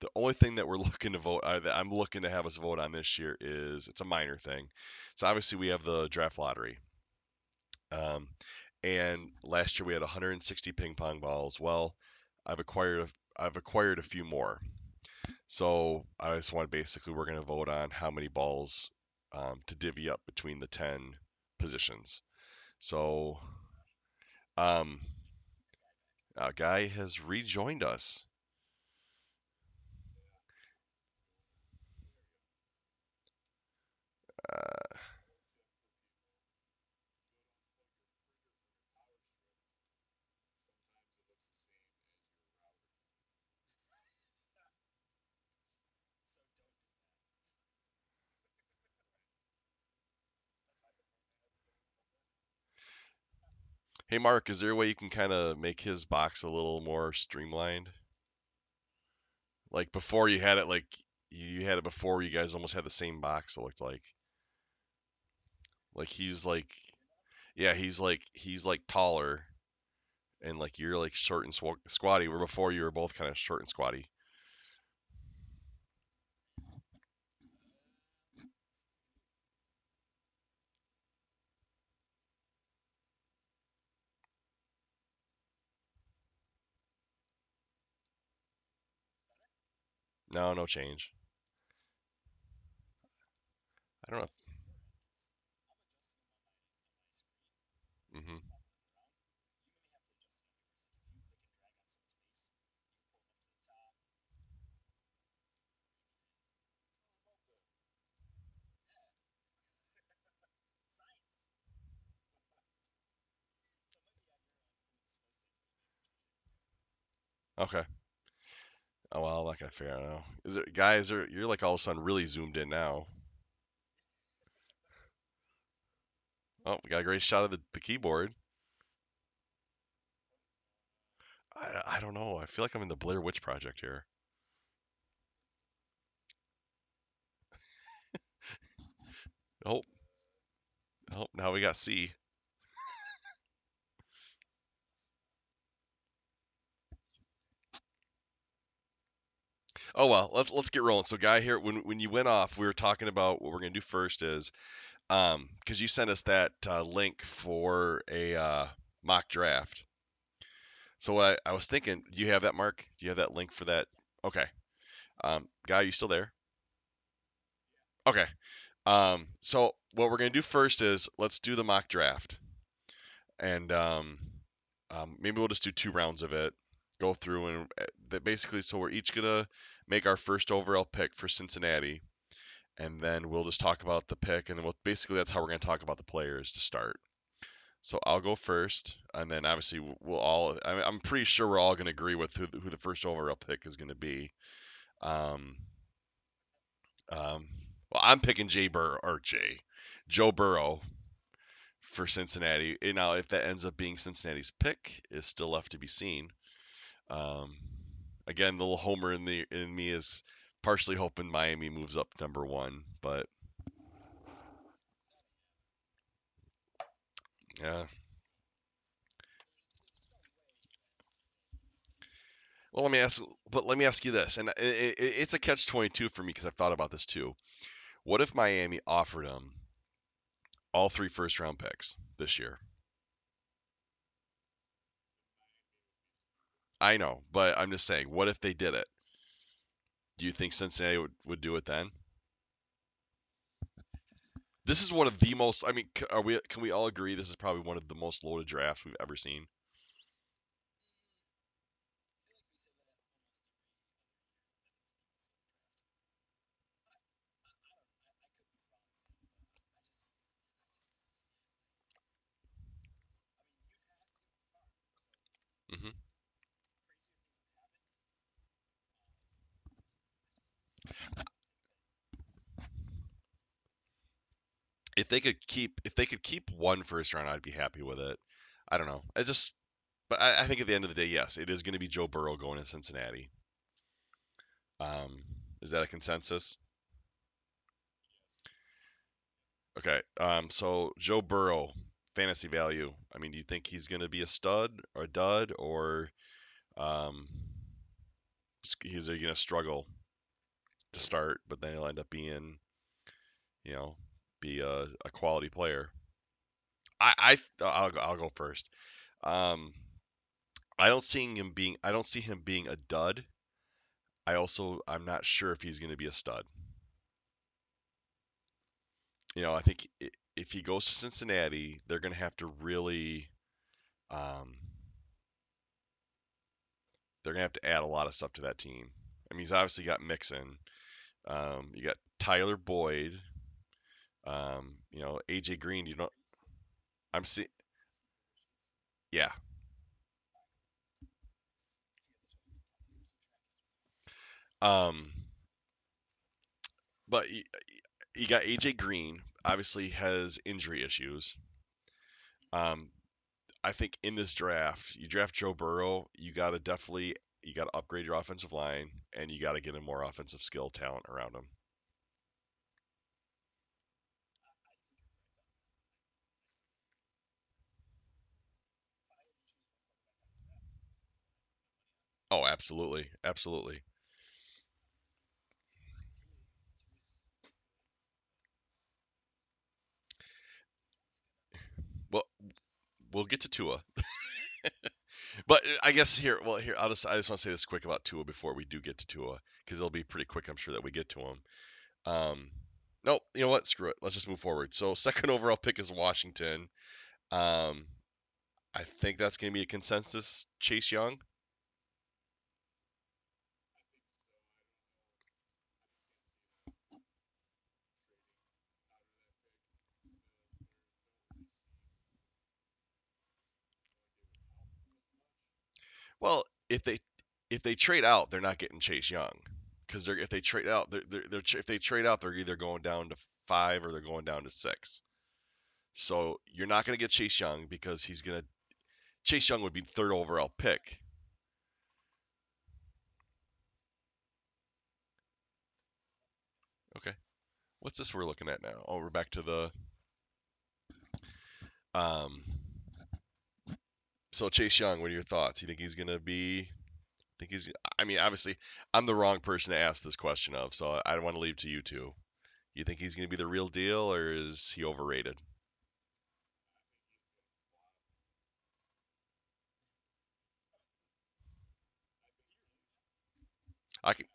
the only thing that we're looking to vote, that I'm looking to have us vote on this year is it's a minor thing. So obviously we have the draft lottery, um, and last year we had 160 ping pong balls. Well, I've acquired a few more. So I just want basically we're going to vote on how many balls to divvy up between the 10 positions. So um, a guy has rejoined us. Uh, Hey Mark, is there a way you can kind of make his box a little more streamlined? Like before you had it like you had it before you guys almost had the same box it looked like. Like he's like yeah, he's like taller and like you're like short and squatty where before you were both kind of short and squatty. No, no change. I don't know. Mhm. Okay. Oh well, I'm not gonna figure it out now. Is it guys? You're like all of a sudden really zoomed in now. Oh, we got a great shot of the keyboard. I don't know. I feel like I'm in the Blair Witch Project here. Oh, oh, now we got C. Oh well, let's get rolling. So, guy here, when you went off, we were talking about what we're gonna do first is because you sent us that link for a mock draft. So I was thinking, do you have that, Mark? Do you have that link for that? Okay. Guy, you still there? Okay. So what we're gonna do first is let's do the mock draft, and maybe we'll just do 2 rounds of it, go through and that basically. So we're each gonna make our first overall pick for Cincinnati, and then we'll just talk about the pick, and then basically that's how we're gonna talk about the players to start. So I'll go first, and then obviously we'll all. I'm pretty sure we're all gonna agree with who the first overall pick is gonna be. Um, um, well, I'm picking Joe Burrow for Cincinnati. Now, if that ends up being Cincinnati's pick, is still left to be seen. Um, again, the little homer in me is partially hoping Miami moves up number one, but yeah. Well, let me ask you this, and it's a catch-22 for me because I've thought about this too. What if Miami offered him all 3 first-round picks this year? I know, but I'm just saying, what if they did it? Do you think Cincinnati would do it then? This is one of the most. I mean, can we all agree this is probably one of the most loaded drafts we've ever seen? Hmm. If they could keep 1 first round, I'd be happy with it. I don't know. But I think at the end of the day, yes, it is going to be Joe Burrow going to Cincinnati. Um, is that a consensus? Okay. So Joe Burrow, fantasy value. I mean, do you think he's going to be a stud or a dud, or um, he's going to struggle to start, but then he'll end up being, you know, be a quality player? I'll go first. Um, I don't see him being a dud. I'm not sure if he's going to be a stud. I think if he goes to Cincinnati, they're going to have to really, um, they're going to have to add a lot of stuff to that team. I mean, he's obviously got Mixon. You got Tyler Boyd. AJ Green. I'm see. Yeah. Um, but you got AJ Green. Obviously has injury issues. Um, I think in this draft, you draft Joe Burrow, you got to upgrade your offensive line, and you got to get him more offensive skill talent around him. Oh, absolutely, absolutely. Well, we'll get to Tua, but I guess I just want to say this quick about Tua before we do get to Tua because it'll be pretty quick. I'm sure that we get to him. Um, no, you know what? Screw it. Let's just move forward. So second overall pick is Washington. Um, I think that's going to be a consensus. Chase Young. Well, if they if they trade out, they're not getting Chase Young because if they trade out, if they trade out, they're either going down to 5 or they're going down to 6. So you're not going to get Chase Young because Chase Young would be third overall pick. Okay, what's this we're looking at now? Oh, we're back to the um. So Chase Young, what are your thoughts? You think he's going to be? Think he's? I mean, obviously, I'm the wrong person to ask this question of, so I want to leave it to you two. You think he's going to be the real deal, or is he overrated? I can,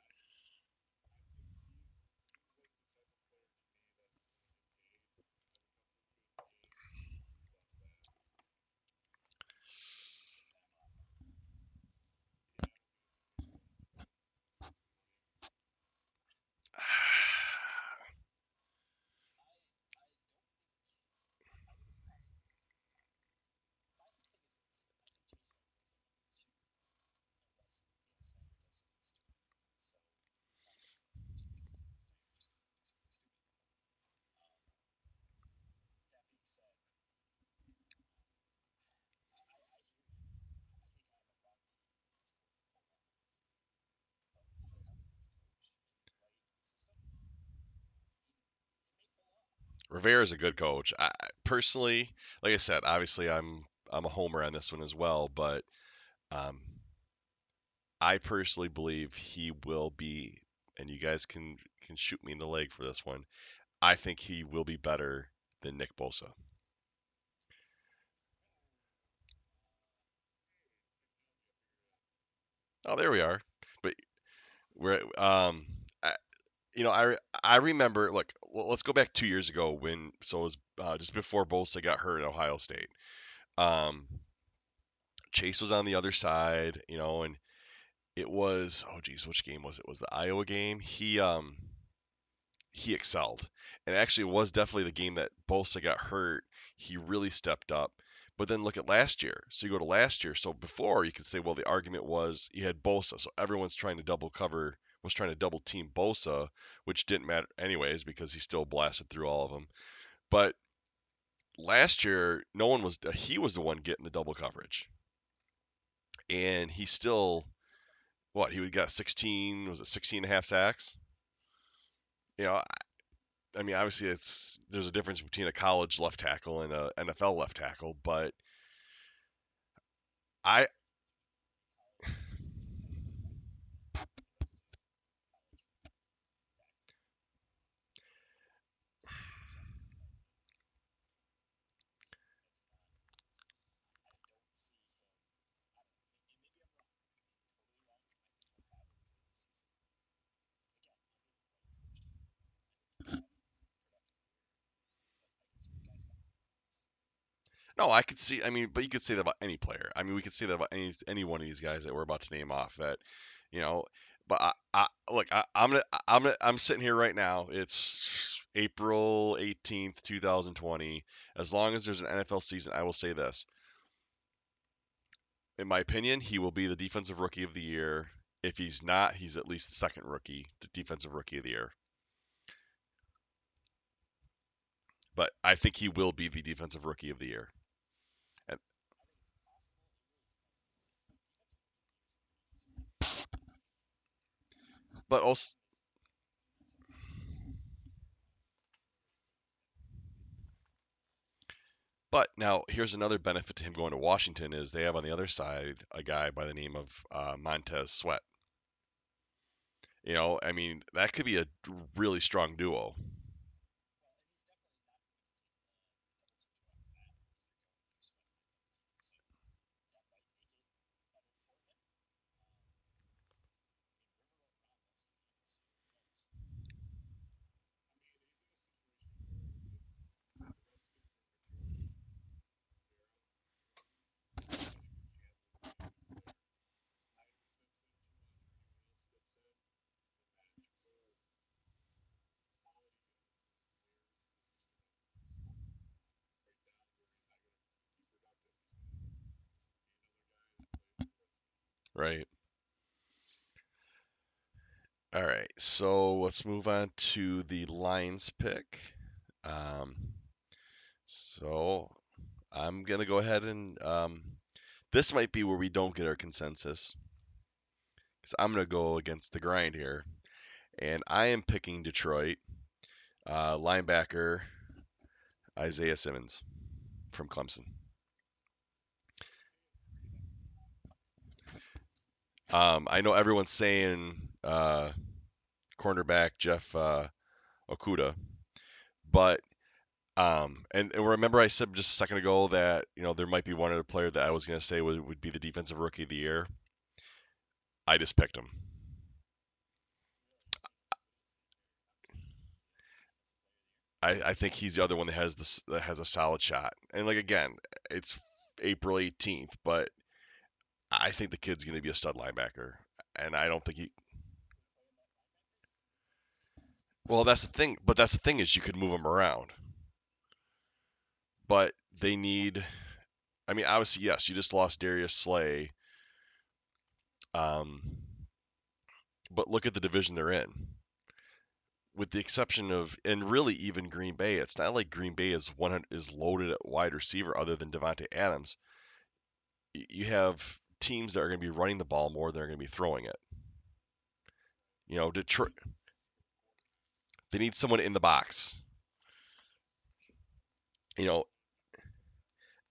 Rivera's a good coach. Personally, like I said, obviously I'm a homer on this one as well, but um, I personally believe he will be, and you guys can shoot me in the leg for this one. I think he will be better than Nick Bosa. Oh, there we are. But we're I, I remember. Look, let's go back 2 years ago when so it was just before Bosa got hurt at Ohio State. Um, Chase was on the other side, and it was, oh geez, which game was it? Was the Iowa game? He excelled, and actually it was definitely the game that Bosa got hurt. He really stepped up. But then look at last year. So you go to last year. So before you could say, well, the argument was you had Bosa, so everyone's trying to double cover, was trying to double team Bosa, which didn't matter anyways because he still blasted through all of them. But last year, no one was. He was the one getting the double coverage, and he still what he got 16, was it 16 and a half sacks? You know, I mean, obviously there's a difference between a college left tackle and a NFL left tackle, but I no, I could see. I mean, but you could say that about any player. I mean, we could say that about any one of these guys that we're about to name off. That, you know, but look. I'm sitting here right now. It's April 18th, 2020. As long as there's an NFL season, I will say this. In my opinion, he will be the defensive rookie of the year. If he's not, he's at least the second rookie, the defensive rookie of the year. But I think he will be the defensive rookie of the year. And, but also, but now here's another benefit to him going to Washington is they have on the other side a guy by the name of Montez Sweat. I mean that could be a really strong duo. Right. All right, so let's move on to the Lions pick. Um, so I'm gonna go ahead and this might be where we don't get our consensus because I'm gonna go against the grind here, and I am picking Detroit linebacker Isaiah Simmons from Clemson. I know everyone's saying cornerback Jeff Okuda, but and remember I said just a second ago that there might be one other player that I was going to say would be the defensive rookie of the year. I just picked him. I think he's the other one that has a solid shot. And like again, it's April 18th, but I think the kid's going to be a stud linebacker. And I don't think he. Well, that's the thing. But that's the thing is you could move him around. But they need. I mean, obviously, yes, you just lost Darius Slay. Um, but look at the division they're in. With the exception of, and really even Green Bay, it's not like Green Bay is loaded at wide receiver other than Devontae Adams. You have teams that are going to be running the ball more than they're going to be throwing it. Detroit, they need someone in the box. You know,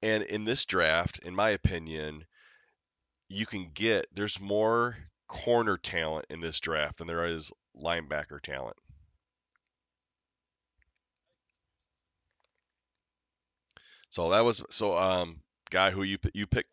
and in this draft, in my opinion, there's more corner talent in this draft than there is linebacker talent. So that was guy who you picked.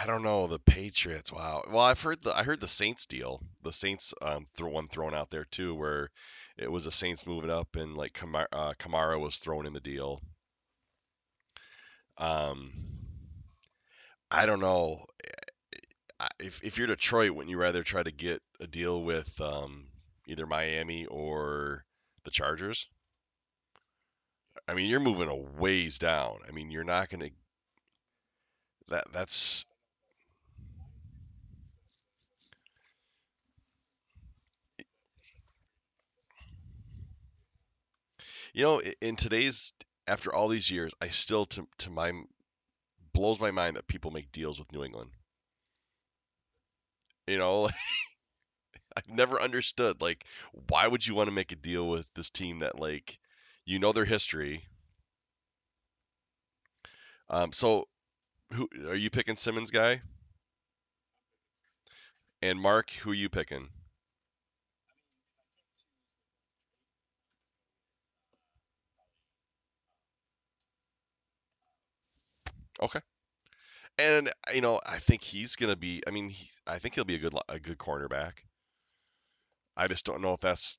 I don't know the Patriots. Wow. Well, I heard the Saints deal. The Saints throw one thrown out there too, where it was the Saints moving up and like Kamara was thrown in the deal. Um, I don't know. If you're Detroit, wouldn't you rather try to get a deal with either Miami or the Chargers? I mean, you're moving a ways down. I mean, you're not going to that's in today's after all these years, I still to my blows my mind that people make deals with New England. You know, I've never understood like why would you want to make a deal with this team that like their history. So who are you picking Simmons guy? And Mark, who are you picking? Okay. And I think he's gonna be. I mean, I think he'll be a good cornerback. I just don't know if that's.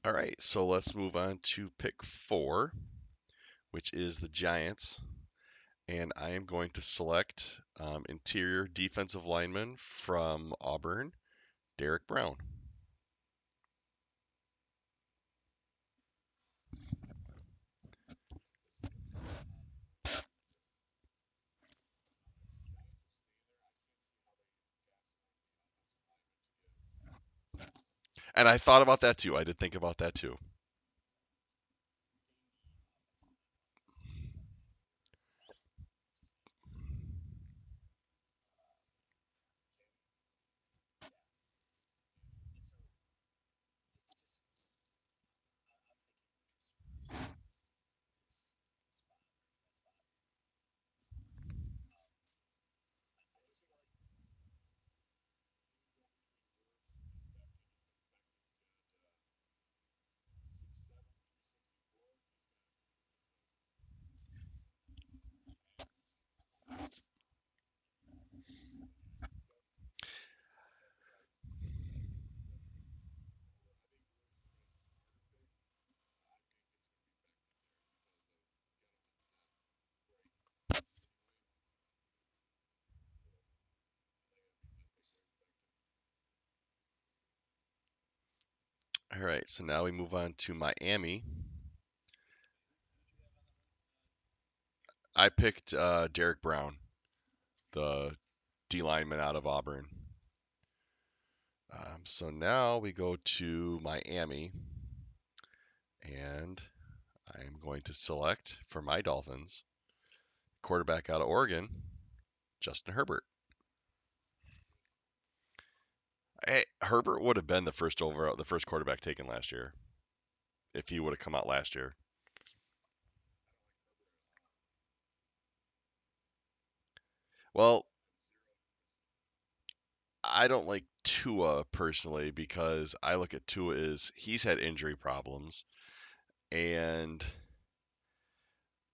All right, so let's move on to pick 4, which is the Giants. And I am going to select interior defensive lineman from Auburn, Derek Brown. And I thought about that too. I did think about that too. All right, so now we move on to Miami. I picked Derek Brown, the D lineman out of Auburn. So now we go to Miami, and I'm going to select for my Dolphins quarterback out of Oregon, Justin Herbert. Hey, Herbert would have been the first quarterback taken last year if he would have come out last year. Well, I don't like Tua personally because I look at Tua as he's had injury problems, and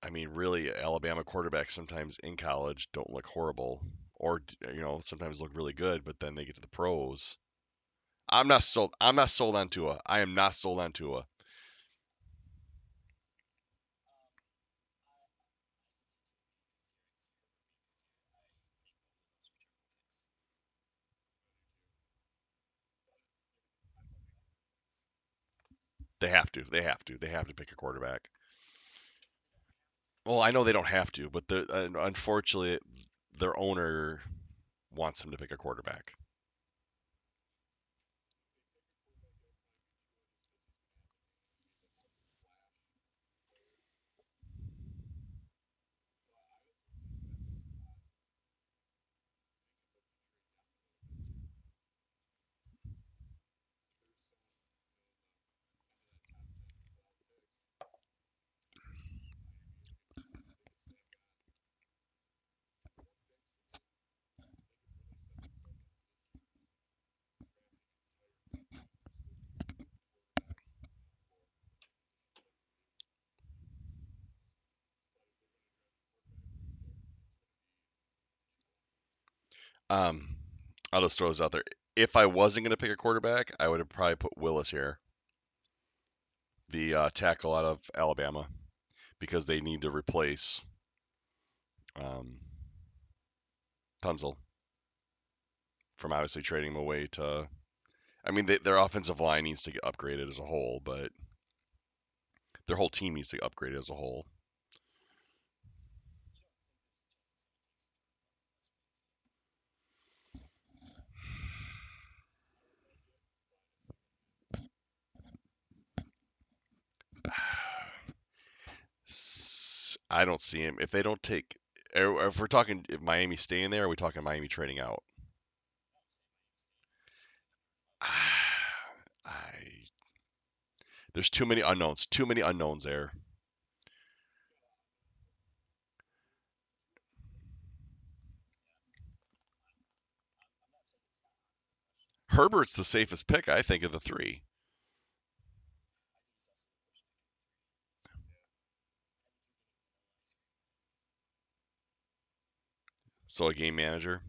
I mean, really, Alabama quarterbacks sometimes in college don't look horrible, or sometimes look really good, but then they get to the pros. I'm not sold. I'm not sold on Tua. I am not sold on Tua. They have to. They have to. They have to pick a quarterback. Well, I know they don't have to, but unfortunately, their owner wants them to pick a quarterback. Um, I'll just throw this out there. If I wasn't going to pick a quarterback, I would have probably put Willis here, the tackle out of Alabama, because they need to replace um, Tunzel from obviously trading him away to. I mean, their offensive line needs to get upgraded as a whole, but their whole team needs to get upgraded as a whole. I don't see him. If they don't take, if we're talking if Miami staying there, are we talking Miami trading out? I There's too many unknowns. Too many unknowns there. Herbert's the safest pick, I think, of the three. So a game manager.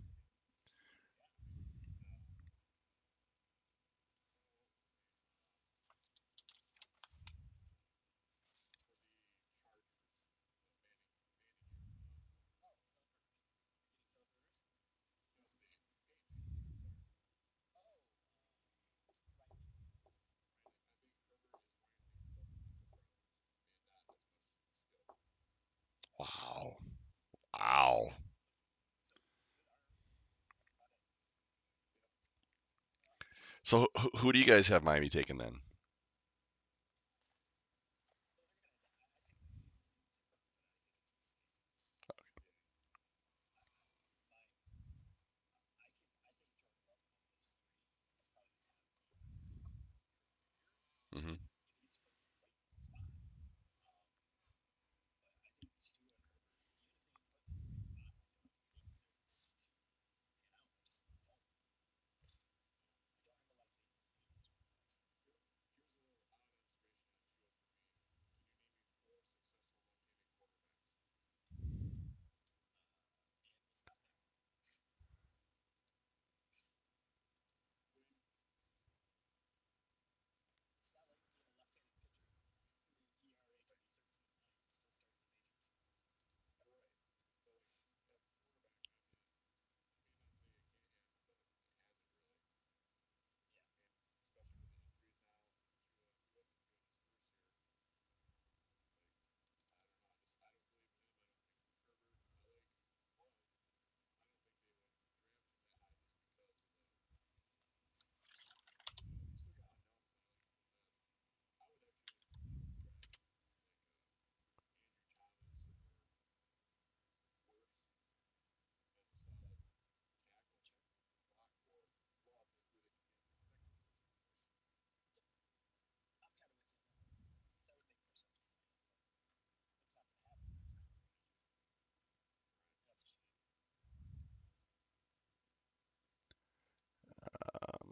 So who do you guys have Miami taking then? Hmm.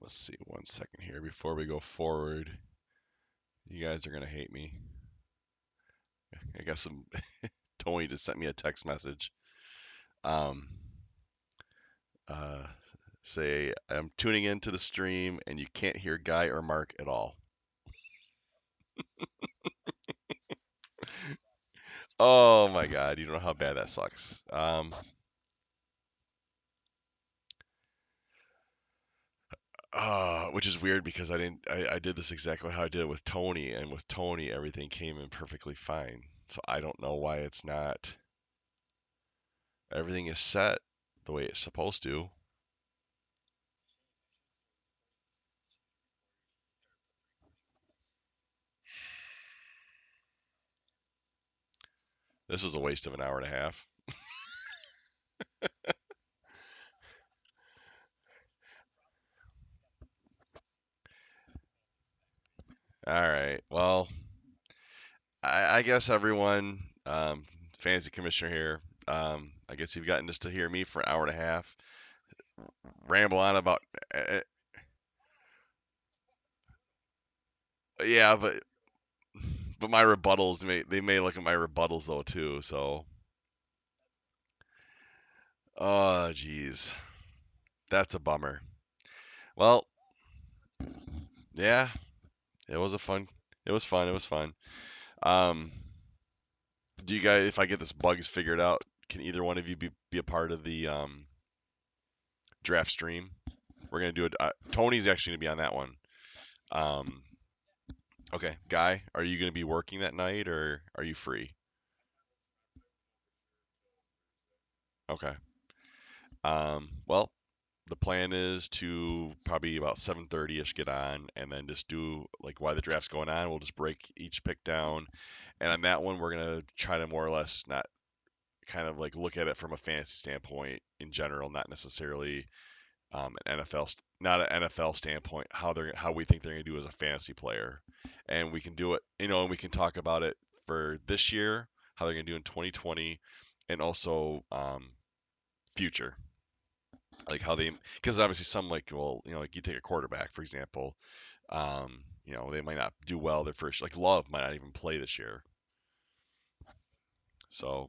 Let's see, 1 second here before we go forward. You guys are gonna hate me. I guess Tony just sent me a text message. Um, uh, say I'm tuning into the stream and you can't hear Guy or Mark at all. Oh my God, you don't know how bad that sucks. Which is weird because I didn't. I did this exactly how I did it with Tony, and with Tony everything came in perfectly fine. So I don't know why it's not. Everything is set the way it's supposed to. This was a waste of an hour and a half. All right. Well, I guess everyone, fantasy commissioner here. I guess you've gotten just to hear me for an hour and a half ramble on about. Yeah, but my rebuttals they may look at my rebuttals though too. So, oh geez, that's a bummer. Well, yeah, it was a fun. It was fun. It was fun. Um, do you guys, if I get this bugs figured out, can either one of you be a part of the draft stream? We're gonna do it. Tony's actually gonna be on that one. Um, okay, Guy, are you gonna be working that night or are you free? Okay. Well, the plan is to probably about 7:30ish get on and then just do like while the draft's going on, we'll just break each pick down. And on that one, we're gonna try to more or less not kind of like look at it from a fantasy standpoint in general, not necessarily an not an NFL standpoint, how we think they're going to do as a fantasy player, and we can do it, and we can talk about it for this year, how they're going to do in 2020, and also future, like how they, because obviously some like well, like you take a quarterback for example, they might not do well their first, like Love might not even play this year, so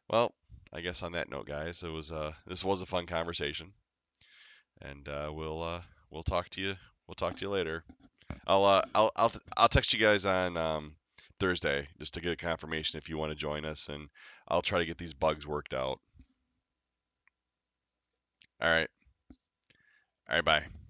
well. I guess on that note, guys, this was a fun conversation, and we'll talk to you. We'll talk to you later. I'll text you guys on Thursday just to get a confirmation if you want to join us, and I'll try to get these bugs worked out. All right. All right. Bye.